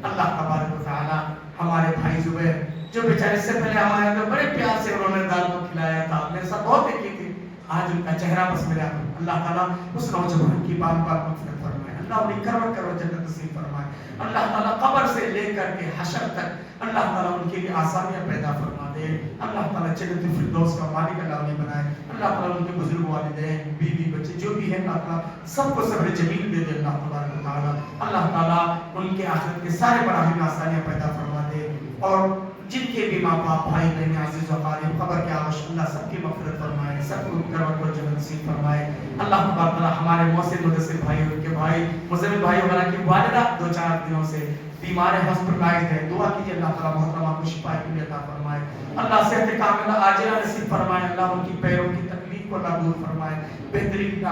A: اللہ تبارک و تعالیٰ ہمارے بھائی زبیر جو بیچارے سے پہلے ہمارے اندر بڑے پیار سے انہوں نے دال کو کھلایا تھا، میرے ساتھ بہت دیکھی تھی، آج ان کا چہرہ بس میرا. اللہ تعالیٰ اس نوجوان کی بار بار مغفرت فرمائے. اللہ انہیں کروٹ کرو جنت نصیب فرمائے. اللہ تعالیٰ قبر سے لے کر کے حشر تک اللہ تعالیٰ ان کے لیے آسانیاں پیدا فرما دے. اللہ تعالیٰ جنت الفردوس کا مالک اللہ انہیں بنائے. اللہ تعالیٰ ان کے بزرگ والدین، بیوی بچے جو بھی ہیں، اللہ تعالیٰ سب کو صبر جمیل دے دے. اللہ تبارک و تعالیٰ اللہ تعالیٰ ان کے آخرت کے سارے براہین میں آسانیاں پیدا فرما دے. اور جن کے بھی ماں باپ، بھائی بہن، عزیز و قریب قبر کے آغوش، اللہ سب کی مغفرت فرمائے، سب کو کروٹ و جنت نصیب فرمائے. اللہ تبارک و تعالیٰ ہمارے محسن مدثر بھائی، ان کے بھائی مزمل بھائی وغیرہ کی والدہ 2-4 دنوں سے بیمار ہاسپٹلائزڈ ہے، دعا کیجیے اللہ تعالیٰ محترمہ کو شفا کی عطا فرمائے. اللہ صحت کاملہ عاجلہ نصیب فرمائے. اللہ ان کی پیروں کی تکلیف کو اللہ دور فرمائے، بہترین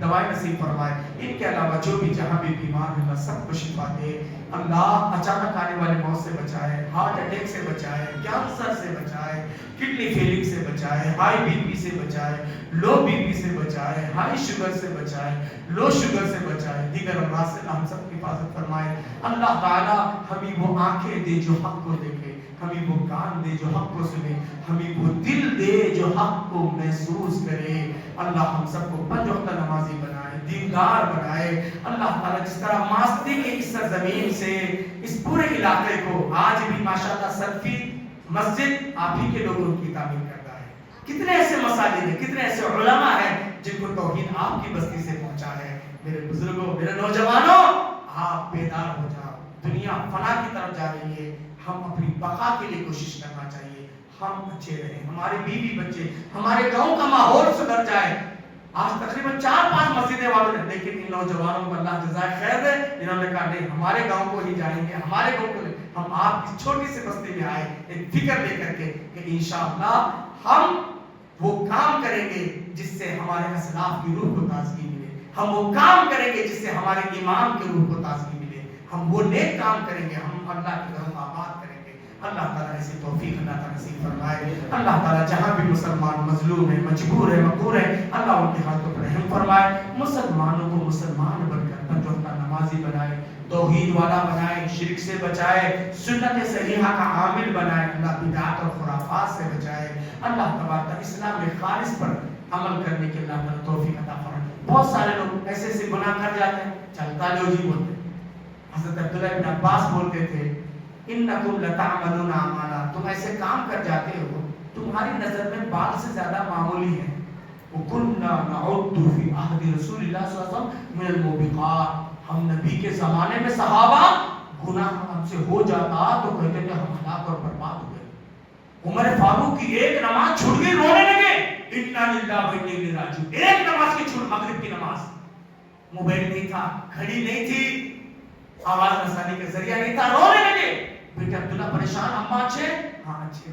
A: دوائیں نصیب فرمائے. ان کے علاوہ جو بھی جہاں بھی بیمار ہے اللہ سب کو شفا دے. اللہ اچانک آنے والے موت سے بچائے، ہارٹ اٹیک سے بچائے، کینسر سے بچائے، کڈنی فیلنگ سے بچائے، ہائی بی پی سے بچائے، لو بی پی سے بچائے، ہائی شوگر سے بچائے، لو شوگر سے بچائے، دیگر امراض سے ہم سب کی حفاظت فرمائے. اللہ تعالیٰ ہمیں وہ آنکھیں دے جو حق کو دیکھے، ہمیں وہ کان دے جو حق کو سنے، ہمیں وہ دل دے جو حق کو محسوس کرے. اللہ ہم سب کو 5 وقت نمازی بنائے، دیندار بنائے. اللہ تعالیٰ جس طرح ماستی کی اس سرزمین سے اس پورے علاقے کو آج بھی ماشاءاللہ سلفی مسجد آپ ہی کے لوگوں کی تعمیر کرتا ہے. کتنے ایسے مساجد ہیں، کتنے ایسے علماء ہیں جن کو توحید آپ کی بستی سے پہنچا ہے. میرے بزرگوں، میرے نوجوانوں، آپ بیدار ہو جاؤ. دنیا فنا کی طرف جا رہی ہے، ہم اپنی بقا کے لیے کوشش کرنا چاہیے. ہم اچھے رہیں، ہمارے بیوی بچے، ہمارے گاؤں کا ماحول سدھر جائے. آج تقریباً 4-5 مسجدیں والوں نے، لیکن ان نوجوانوں کو اللہ جزائے خیر دے، انہوں نے کہا نہیں ہمارے گاؤں کو ہی جائیں گے، ہمارے گاؤں کو ہم آپ کی چھوٹی سی بستی میں آئے ایک فکر لے کر کے کہ انشاءاللہ ہم وہ کام کریں گے جس سے ہمارے اسلاف کی روح کو تازگی ملے، ہم وہ کام کریں گے جس سے ہمارے امام کی روح کو تازگی ملے، ہم وہ نیک کام کریں گے، ہم اللہ کے گھروں آباد کریں گے۔ اللہ تعالیٰ ایسی توفیق اللہ تعالیٰ نصیب فرمائے۔ اللہ تعالیٰ جہاں بھی مسلمان مظلوم ہے، مجبور ہے، مقہور ہے، اللہ ان کے ہاتھوں پر رحم فرمائے۔ مسلمانوں کو مسلمان بن کر جو اپنا نمازی بنائے، توحید والا بنائے، شرک سے بچائے، سنت صحیحہ کا عامل بنائے، اللہ بدعات اور خرافات سے بچائے۔ اللہ تبارک اسلام خالص پر عمل کرنے کے اللہ تعالیٰ توفیق عطا فرمائے۔ بہت سارے لوگ ایسے ایسے گناہ کر جاتے ہیں، چلتا لو جی بولتے ہیں۔ حضرت عبداللہ بن عباس بولتے تھے انکم لتعملون اعمالا، تم ایسے کام کر جاتے ہو تمہاری نظر میں بال سے زیادہ معمولی ہے۔ وَكُنَّا نَعُدُّ فِي عَهْدِ رسول اللہ صلی اللہ علیہ وسلم من الموبقات، ہم نبی کے زمانے میں صحابہ گناہ ہم سے ہو جاتا تو کہتے تھے ہم ہلاک اور برباد ہو گئے۔ عمر فاروق کی ایک نماز چھوٹ گئی، رونے لگے اِنَّا لِلَّهِ وَإِنَّا إِلَيْهِ راجعون۔ ایک نماز کی چھوٹ، مغرب کی نماز، موبائل نہیں تھا، گھڑی نہیں تھی، آواز رسانی کا ذریعہ نہیں تھا، رونے لگے۔ بیٹا عبداللہ پریشان، اماں اچھے؟ ہاں اچھے۔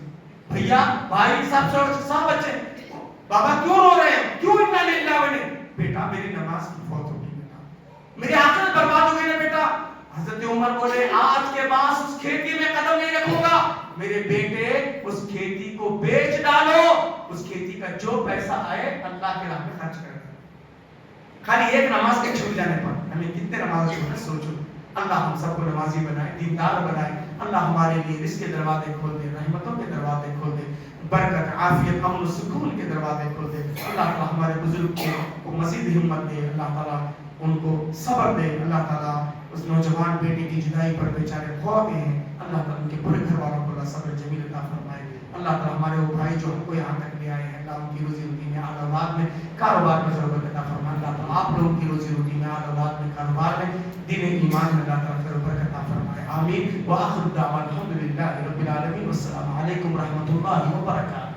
A: بھیا بھائی سب اچھے؟ بابا کیوں رو رہے ہیں؟ کیوں اِنَّا لِلَّهِ وَإِنَّا؟ بیٹا میری نماز کی فوت ہو گئی، میری آخرت برباد ہو گئی نا بیٹا۔ حضرت عمر بولے آج کے بعد اس کھیتی میں قدم نہیں رکھوں گا، میرے بیٹے اس کھیتی کو بیچ ڈالو، اس کھیتی کا جو پیسہ آئے اللہ کے راہ میں خرچ کر دو۔ خالی ایک نماز کے چھوٹ جانے پر ہمیں کتنے نماز چھوٹے، سوچو۔ اللہ ہم سب کو نمازی بنائے، دیندار بنائے۔ اللہ ہمارے لیے رزق کے دروازے کھول دے، رحمتوں کے دروازے کھول دے، برکت، عافیت، امن و سکون کے دروازے کھول دے۔ اللہ تعالیٰ ہمارے بزرگ کو مزید ہمت دے، اللہ تعالیٰ ان کو صبر دے۔ اللہ تعالیٰ اس نوجوان بیٹے کی جدائی پر بیچارے خوف ہیں، اللہ تعالیٰ ان کے پورے گھر والوں کو اللہ صبر جمیل عطا فرمائے۔ اللہ تعالیٰ ہمارے وہ بھائی جو ہم کو یہاں تک لے آئے ہیں، اللہ ان کی روزی روٹی میں، اہل اولاد میں، کاروبار میں ضرورت عطا فرمائے۔ اللہ تعالیٰ آپ لوگوں کی روزی روٹی میں، اہل اولاد میں، کاروبار میں، دین ایمان میں اللہ تعالیٰ برکت عطا فرمائے۔ آمین۔ وآخر دعوانا الحمدللہ رب العالمین، والسلام علیکم ورحمۃ اللہ وبرکاتہ۔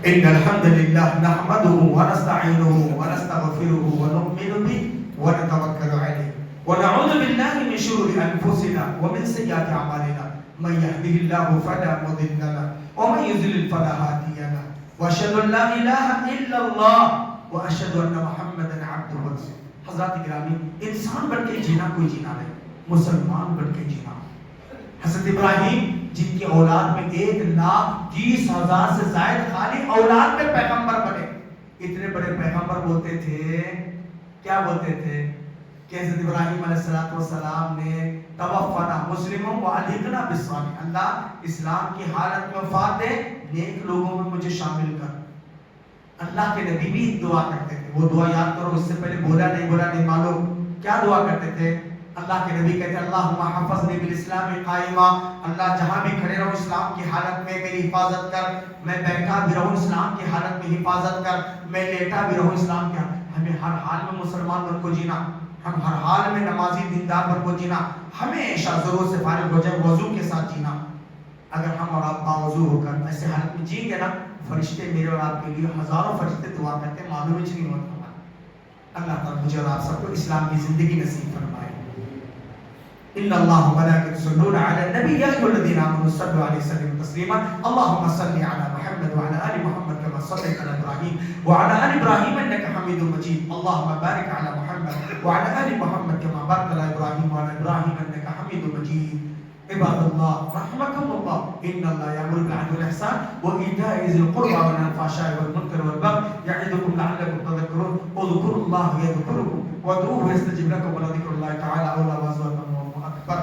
A: إن الحمد لله نحمده ونستعينه ونستغفره ونؤمن به ونتوكل عليه ونعوذ بالله من شرور أنفسنا ومن سيئات أعمالنا من يهده الله فلا مضل له ومن يضلل فلا هادي له وأشهد أن لا إله إلا الله وأشهد أن محمدا عبده ورسوله۔ حضرات گرامی، انسان بن کے جینا کوئی جینا نہیں، مسلمان بن کے جینا۔ حضرت ابراہیم جن کی اولاد میں 1,30,000 سے زائد خالی اولاد میں پیغمبر بنے، اتنے بڑے پیغمبر بولتے تھے، کیا بولتے تھے کہ حضرت ابراہیم علیہ السلام نے توفنا مسلموں والحقنا بالصالحین، اللہ اسلام کی حالت میں وفات دے، نیک لوگوں میں مجھے شامل کر۔ اللہ کے نبی بھی دعا کرتے تھے، وہ دعا یاد کرو، اس سے پہلے بولا نہیں معلوم کیا دعا کرتے تھے۔ اللہ کے نبی کہتے ہیں اللہم حفظنی بالاسلام قائما، اللہ جہاں بھی کھڑے رہو اسلام کی حالت میں میری حفاظت کر، میں بیٹھا بھی رہوں اسلام کی حالت میں حفاظت کر، میں لیٹا بھی رہوں اسلام کی حالت۔ ہمیں ہر حال میں مسلمان بن کو جینا، ہم ہر حال میں نمازی دیندار بن کو جینا، ہمیشہ ضرورت سے فارغ ہو جائے وضو کے ساتھ جینا۔ اگر ہم اور آپ باوضو ہو کر ایسے حالت میں جئیں گے نا، فرشتے میرے اور آپ کے لیے ہزاروں فرشتے دعا کرتے ہیں، معلوم ہی نہیں ہوتا۔ اللہ تعالیٰ مجھے اور آپ سب کو اسلام کی زندگی نصیب فرمائے۔ ان اللہ وملائکته یصلون علی النبی یا ایھا الذین آمنوا صلوا علیہ وسلموا تسلیما اللهم صل علی محمد وعلى آل محمد كما صليت على ابراہیم وعلى آل ابراہیم انك حمید مجید اللهم بارک علی محمد وعلى آل محمد كما باركت على ابراہیم وعلى ابراہیم انك حمید مجید۔ عباد اللہ رحمکم اللہ، ان اللہ یامر بالعدل والاحسان وایتاء ذی القربى وینہی عن الفحشاء والمنکر والبغی یعظکم لعلکم تذکرون اذکروا اللہ یذکرکم وادعوه یستجب لکم ولذکر اللہ تعالی اعلی و اکبر۔